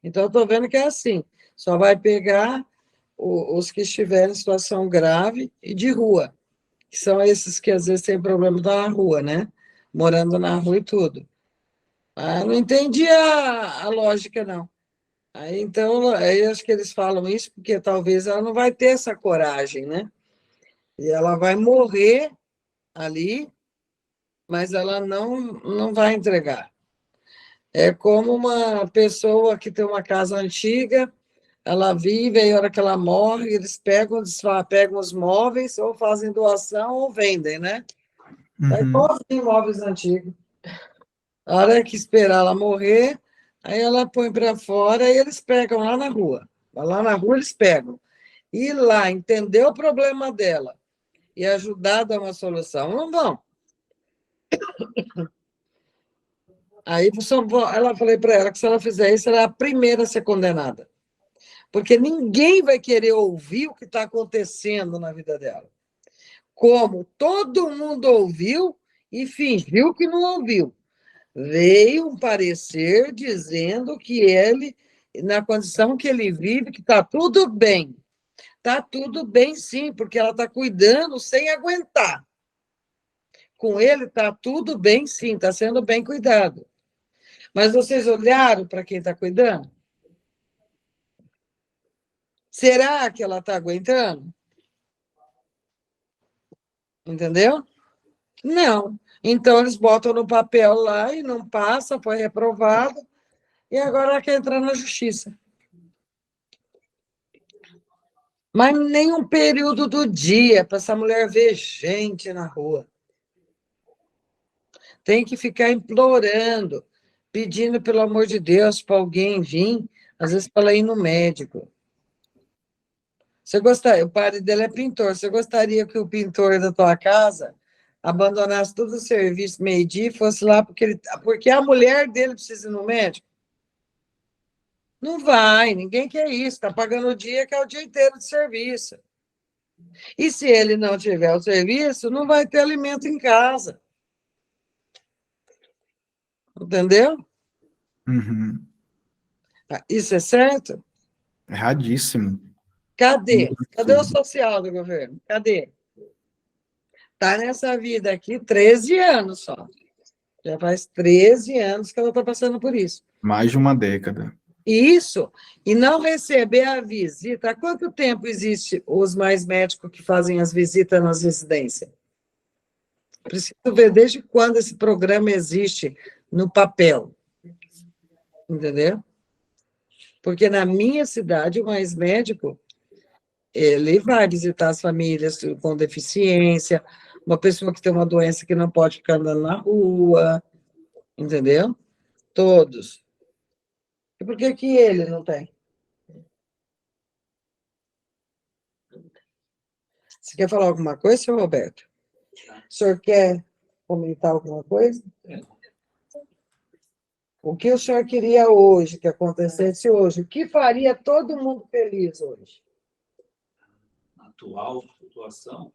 A: Então, eu estou vendo que é assim. Só vai pegar os que estiverem em situação grave e de rua, que são esses que às vezes têm problema da rua, né? Morando na rua e tudo. Ah, não entendi a lógica, não. Aí, então, aí acho que eles falam isso porque talvez ela não vai ter essa coragem, né? E ela vai morrer ali, mas ela não vai entregar. É como uma pessoa que tem uma casa antiga, ela vive, aí a hora que ela morre, eles pegam os móveis, ou fazem doação, ou vendem, né? É
D: Uhum.
A: igual imóveis antigos. A hora que esperar ela morrer, aí ela põe para fora e eles pegam lá na rua. Lá na rua eles pegam. ir lá, entender o problema dela e ajudar a dar uma solução, não vão. Aí ela falei para ela que se ela fizer isso, ela é a primeira a ser condenada. Porque ninguém vai querer ouvir o que está acontecendo na vida dela. Como todo mundo ouviu e fingiu que não ouviu. Veio um parecer dizendo que ele, na condição que ele vive, que está tudo bem. Está tudo bem, sim, porque ela está cuidando sem aguentar. Com ele está tudo bem, sim, está sendo bem cuidado. Mas vocês olharam para quem está cuidando? Será que ela está aguentando? Entendeu? Não. Então, eles botam no papel lá e não passa, foi reprovado, e agora ela quer entrar na justiça. Mas nem um período do dia para essa mulher ver gente na rua. Tem que ficar implorando, pedindo, pelo amor de Deus, para alguém vir, às vezes para ela ir no médico. O pai dele é pintor, você gostaria que o pintor da tua casa abandonasse todo o serviço meio-dia e fosse lá porque a mulher dele precisa ir no médico? Não vai, ninguém quer isso, está pagando o dia que é o dia inteiro de serviço. E se ele não tiver o serviço, não vai ter alimento em casa. Entendeu?
D: Uhum.
A: Isso é certo?
D: Erradíssimo.
A: Cadê? Cadê o
D: Muito.
A: social do governo? Cadê? Está nessa vida aqui 13 anos só. Já faz 13 anos que ela está passando por isso.
D: Mais de uma década.
A: Isso, e não receber a visita. Há quanto tempo existe os mais médicos que fazem as visitas nas residências? Preciso ver desde quando esse programa existe no papel. Entendeu? Porque na minha cidade, o mais médico, ele vai visitar as famílias com deficiência, uma pessoa que tem uma doença que não pode ficar andando na rua, entendeu? Todos. E por que que ele não tem? Você quer falar alguma coisa, senhor Roberto? O senhor quer comentar alguma coisa? O que o senhor queria hoje, que acontecesse hoje? O que faria todo mundo feliz hoje?
B: Na atual situação,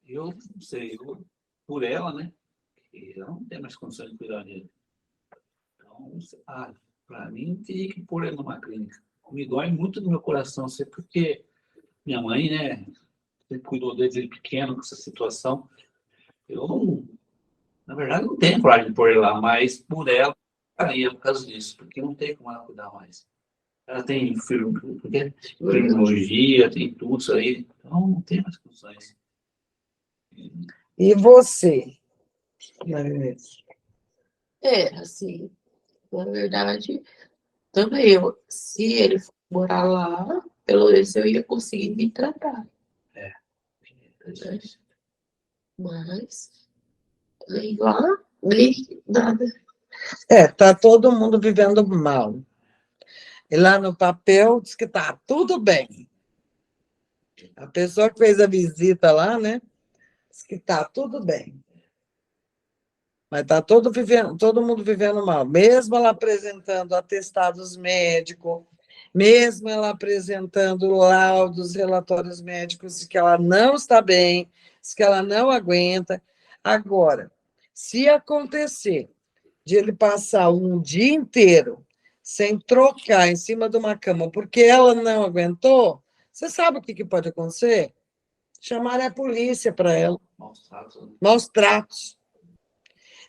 B: eu não sei, por ela, né? Que ela não tem mais condições de cuidar dele. Então, para mim, teria que pôr ele numa clínica. Me dói muito no meu coração, sei porque minha mãe, né? Sempre cuidou dele pequeno com essa situação. Eu não, na verdade, não tenho coragem de pôr ele lá, mas por ela, faria por causa disso, porque não tem como ela cuidar mais. Ela tem fibromialgia, tem tudo isso aí, então não tem mais condições.
A: E você, Marinês?
C: Assim, na verdade, também se ele for morar lá, pelo menos eu ia conseguir me tratar.
B: É
C: Né? Mas nem lá, nem nada.
A: Tá todo mundo vivendo mal. E lá no papel diz que está tudo bem. A pessoa que fez a visita lá, né? Diz que está tudo bem. Mas está todo mundo vivendo mal. Mesmo ela apresentando atestados médicos, mesmo ela apresentando laudos, relatórios médicos de que ela não está bem, de que ela não aguenta. Agora, se acontecer de ele passar um dia inteiro sem trocar em cima de uma cama porque ela não aguentou, você sabe o que pode acontecer? Chamar a polícia para ela. Maus tratos.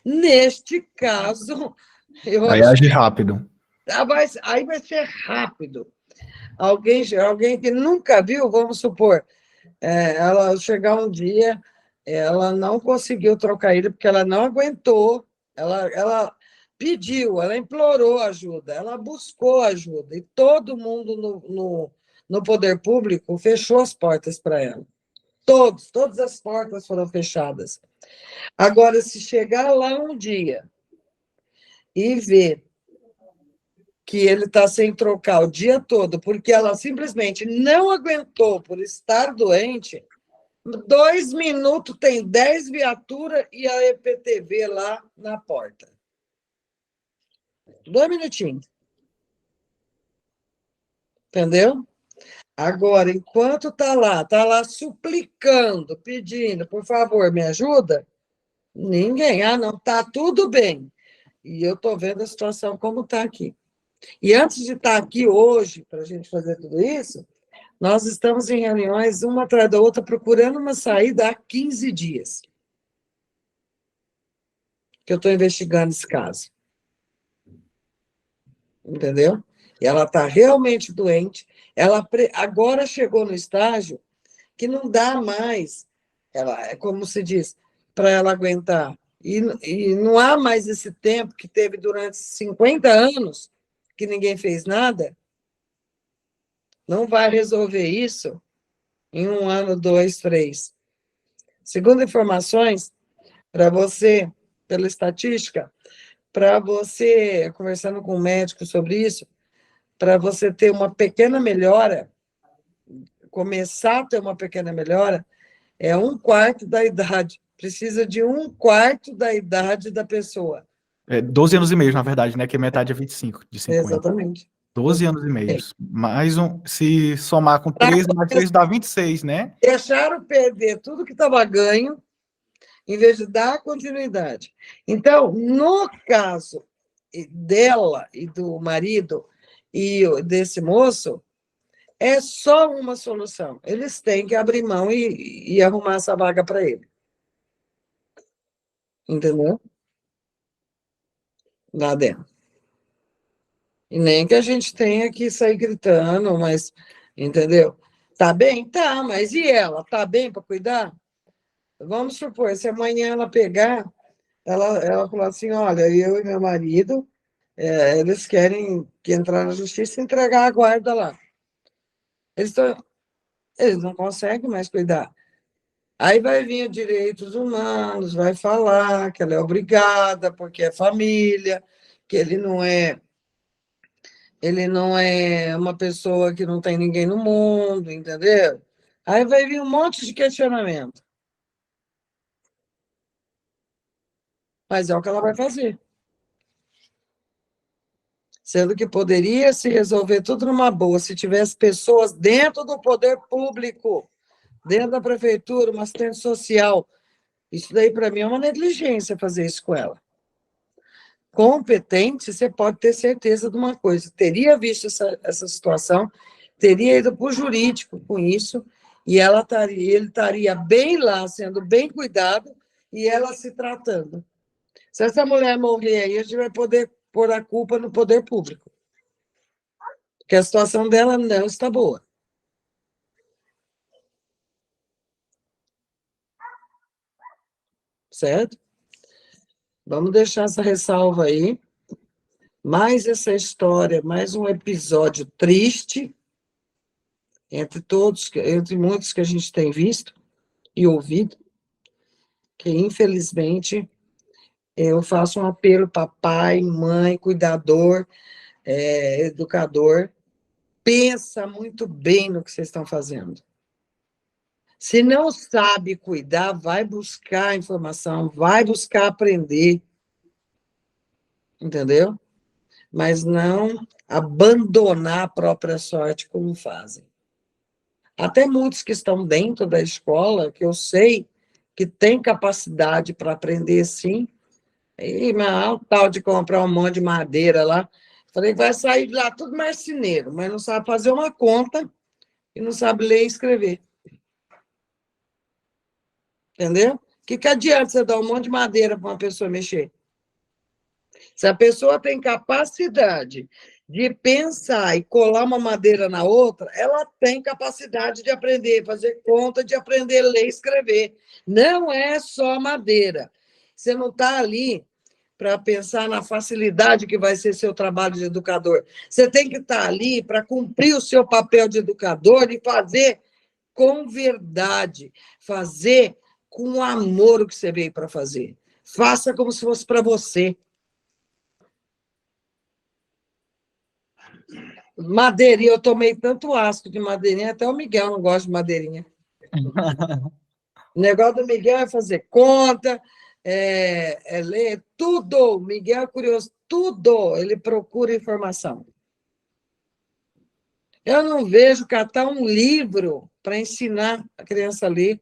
A: Neste caso, eu
D: Aí
A: acho
D: age rápido.
A: aí vai ser rápido. Alguém que nunca viu, vamos supor, ela chegar um dia, ela não conseguiu trocar ele porque ela não aguentou, ela pediu, ela implorou ajuda, ela buscou ajuda, e todo mundo no poder público fechou as portas para ela. Todas as portas foram fechadas. Agora, se chegar lá um dia e ver que ele está sem trocar o dia todo, porque ela simplesmente não aguentou por estar doente, 2 minutos tem 10 viaturas e a EPTV lá na porta. 2 minutinhos. Entendeu? Agora, enquanto está lá suplicando, pedindo, por favor, me ajuda, ninguém, não, está tudo bem. E eu estou vendo a situação como está aqui. E antes de estar aqui hoje, para a gente fazer tudo isso, nós estamos em reuniões, uma atrás da outra, procurando uma saída há 15 dias. Que eu estou investigando esse caso. Entendeu? E ela está realmente doente. Ela agora chegou no estágio que não dá mais, é como se diz, para ela aguentar. E não há mais esse tempo que teve durante 50 anos, que ninguém fez nada. Não vai resolver isso em 1 ano, 2, 3. Segundo informações, para você, pela estatística, para você, conversando com o médico sobre isso, para você ter uma pequena melhora, começar a ter uma pequena melhora, é 1/4 da idade. Precisa de 1/4 da idade da pessoa.
D: 12 anos e meio, na verdade, né? Que a metade é 25, de 50.
A: Exatamente.
D: 12 anos e meio. Mais se somar com 13, mais 3 dá 26, né?
A: Deixaram perder tudo que estava ganho, em vez de dar continuidade. Então, no caso dela e do marido e desse moço, é só uma solução. Eles têm que abrir mão e arrumar essa vaga para ele. Entendeu? Lá dentro. E nem que a gente tenha que sair gritando, mas, entendeu? Tá bem? Tá, mas e ela? Tá bem para cuidar? Vamos supor, se amanhã ela pegar, ela falar assim, olha, eu e meu marido, eles querem que entrar na justiça e entregar a guarda lá. Eles não conseguem mais cuidar. Aí vai vir o direitos humanos, vai falar que ela é obrigada, porque é família, que ele não é uma pessoa que não tem ninguém no mundo, entendeu? Aí vai vir um monte de questionamento. Mas é o que ela vai fazer. Sendo que poderia se resolver tudo numa boa, se tivesse pessoas dentro do poder público, dentro da prefeitura, uma assistente social. Isso daí, para mim, é uma negligência fazer isso com ela. Competente, você pode ter certeza de uma coisa, teria visto essa situação, teria ido para o jurídico com isso, e ele estaria bem lá, sendo bem cuidado, e ela se tratando. Se essa mulher morrer aí, a gente vai poder pôr a culpa no poder público. Porque a situação dela não está boa. Certo? Vamos deixar essa ressalva aí. Mais essa história, mais um episódio triste, entre muitos que a gente tem visto e ouvido, que infelizmente eu faço um apelo para pai, mãe, cuidador, educador, pensa muito bem no que vocês estão fazendo. Se não sabe cuidar, vai buscar informação, vai buscar aprender, entendeu? Mas não abandonar a própria sorte como fazem. Até muitos que estão dentro da escola, que eu sei que têm capacidade para aprender, sim, e o tal de comprar um monte de madeira lá, falei que vai sair de lá tudo marceneiro, mas não sabe fazer uma conta e não sabe ler e escrever. Entendeu? O que adianta você dar um monte de madeira para uma pessoa mexer? Se a pessoa tem capacidade de pensar e colar uma madeira na outra, ela tem capacidade de aprender, fazer conta, de aprender a ler e escrever. Não é só madeira. Você não está ali para pensar na facilidade que vai ser seu trabalho de educador. Você tem que estar ali para cumprir o seu papel de educador e fazer com verdade, fazer com amor o que você veio para fazer. Faça como se fosse para você. Madeirinha, eu tomei tanto ácido de madeirinha, até o Miguel não gosta de madeirinha. O negócio do Miguel é fazer conta, é ler tudo. O Miguel é curioso, tudo. Ele procura informação. Eu não vejo catar um livro para ensinar a criança a ler.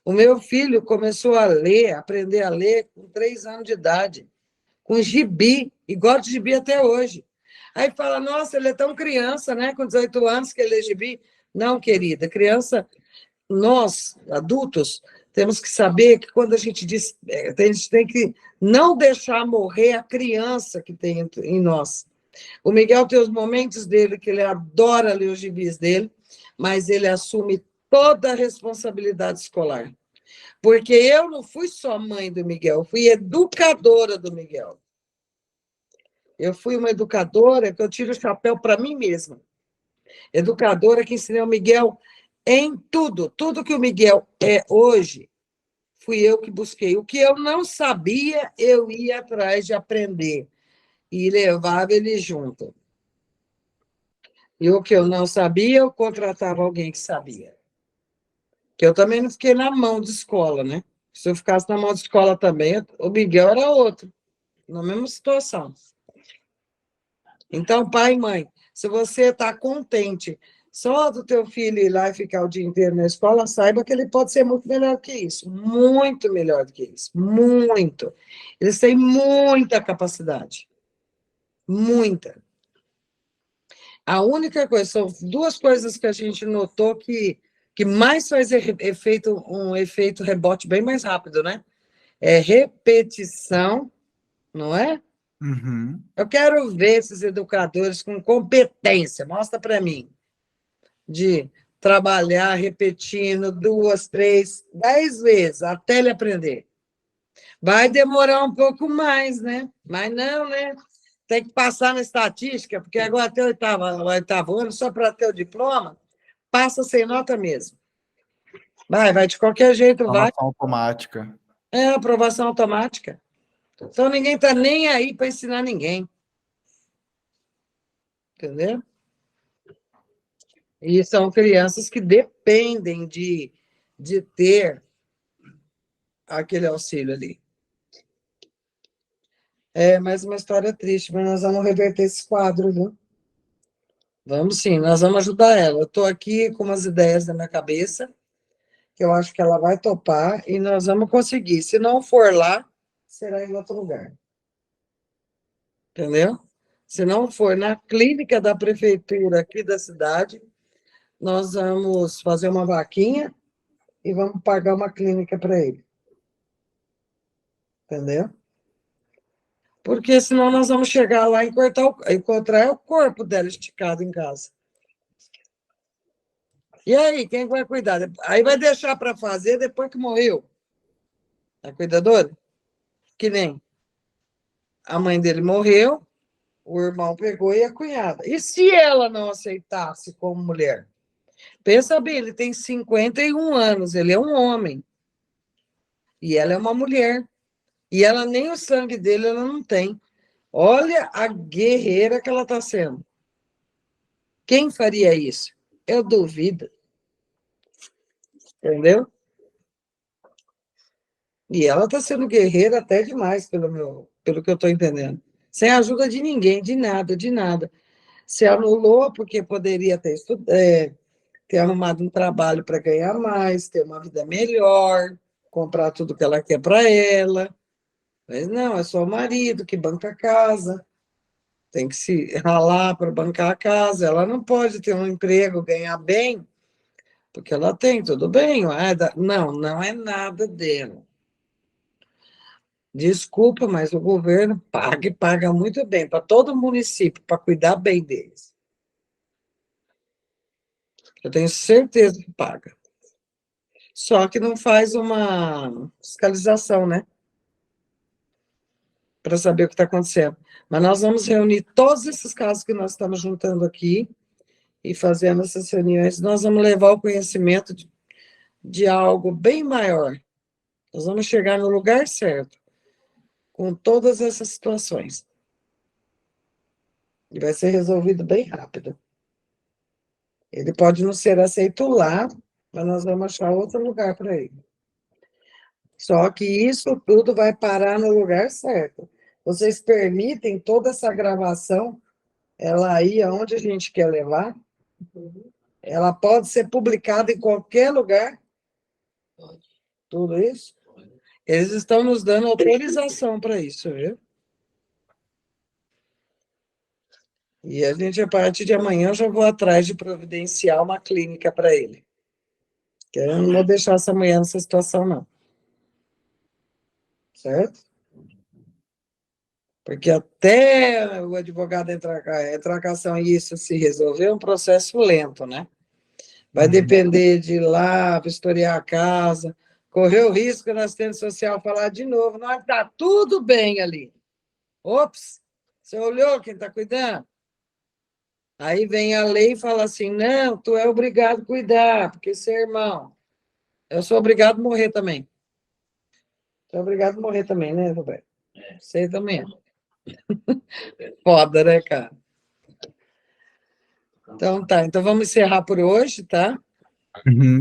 A: O meu filho começou a ler, aprender a ler com 3 anos de idade, com gibi, e gosta de gibi até hoje. Aí fala, nossa, ele é tão criança, né? Com 18 anos que ele lê gibi. Não, querida, criança, nós, adultos, temos que saber que quando a gente diz, a gente tem que não deixar morrer a criança que tem em nós. O Miguel tem os momentos dele que ele adora ler os gibis dele, mas ele assume toda a responsabilidade escolar. Porque eu não fui só mãe do Miguel, eu fui educadora do Miguel. Eu fui uma educadora que eu tiro o chapéu para mim mesma. Educadora que ensinei o Miguel em tudo. Tudo que o Miguel é hoje, fui eu que busquei. O que eu não sabia, eu ia atrás de aprender. E levava ele junto. E o que eu não sabia, eu contratava alguém que sabia. Que eu também não fiquei na mão de escola, né? Se eu ficasse na mão de escola também, o Miguel era outro, na mesma situação. Então, pai e mãe, se você está contente só do teu filho ir lá e ficar o dia inteiro na escola, saiba que ele pode ser muito melhor que isso. Muito melhor do que isso. Muito. Eles têm muita capacidade. Muita. A única coisa, são 2 coisas que a gente notou que mais faz um efeito rebote bem mais rápido, né? É repetição, não é?
D: Uhum.
A: Eu quero ver esses educadores com competência, mostra para mim, de trabalhar repetindo 2, 3, 10 vezes até ele aprender. Vai demorar um pouco mais, né? Mas não, né? Tem que passar na estatística, porque agora até o 8º ano, só para ter o diploma, passa sem nota mesmo. Vai de qualquer jeito, vai.
D: Formação automática.
A: É aprovação automática. Então, ninguém está nem aí para ensinar ninguém. Entendeu? E são crianças que dependem de ter aquele auxílio ali. É mais uma história triste, mas nós vamos reverter esse quadro, viu? Vamos sim, nós vamos ajudar ela. Eu estou aqui com umas ideias na minha cabeça, que eu acho que ela vai topar, e nós vamos conseguir. Se não for lá, será em outro lugar. Entendeu? Se não for na clínica da prefeitura aqui da cidade, nós vamos fazer uma vaquinha e vamos pagar uma clínica para ele. Entendeu? Porque senão nós vamos chegar lá e encontrar o corpo dela esticado em casa. E aí, quem vai cuidar? Aí vai deixar para fazer depois que morreu. A cuidadora? Que nem a mãe dele morreu, o irmão pegou e a cunhada. E se ela não aceitasse como mulher? Pensa bem, ele tem 51 anos, ele é um homem. E ela é uma mulher. E ela nem o sangue dele ela não tem. Olha a guerreira que ela está sendo. Quem faria isso? Eu duvido. Entendeu? E ela está sendo guerreira até demais, pelo que eu estou entendendo. Sem a ajuda de ninguém, de nada, de nada. Se anulou porque poderia ter arrumado um trabalho para ganhar mais, ter uma vida melhor, comprar tudo que ela quer para ela. Mas não, é só o marido que banca a casa, tem que se ralar para bancar a casa. Ela não pode ter um emprego, ganhar bem, porque ela tem, tudo bem. Não é nada dela. Desculpa, mas o governo paga muito bem para todo município, para cuidar bem deles. Eu tenho certeza que paga. Só que não faz uma fiscalização, né? Para saber o que está acontecendo. Mas nós vamos reunir todos esses casos que nós estamos juntando aqui e fazendo essas reuniões. Nós vamos levar o conhecimento de algo bem maior. Nós vamos chegar no lugar certo, com todas essas situações. E vai ser resolvido bem rápido. Ele pode não ser aceito lá, mas nós vamos achar outro lugar para ele. Só que isso tudo vai parar no lugar certo. Vocês permitem toda essa gravação, ela ir aonde a gente quer levar? Ela pode ser publicada em qualquer lugar?
C: Pode.
A: Tudo isso? Eles estão nos dando autorização para isso, viu? E a gente, a partir de amanhã, já vou atrás de providenciar uma clínica para ele. Que eu não vou deixar essa mulher nessa situação, não. Certo? Porque até o advogado entrar com a ação e isso se resolver, é um processo lento, né? Vai depender de ir lá, vistoriar a casa, correr o risco da assistente social falar de novo, não, está tudo bem ali. Ops, você olhou quem está cuidando? Aí vem a lei e fala assim, não, tu é obrigado a cuidar, porque você é irmão. Eu sou obrigado a morrer também. Tu é obrigado a morrer também, né, Roberto? Você também. Foda, né, cara? Então tá, então vamos encerrar por hoje, tá?
D: Uhum.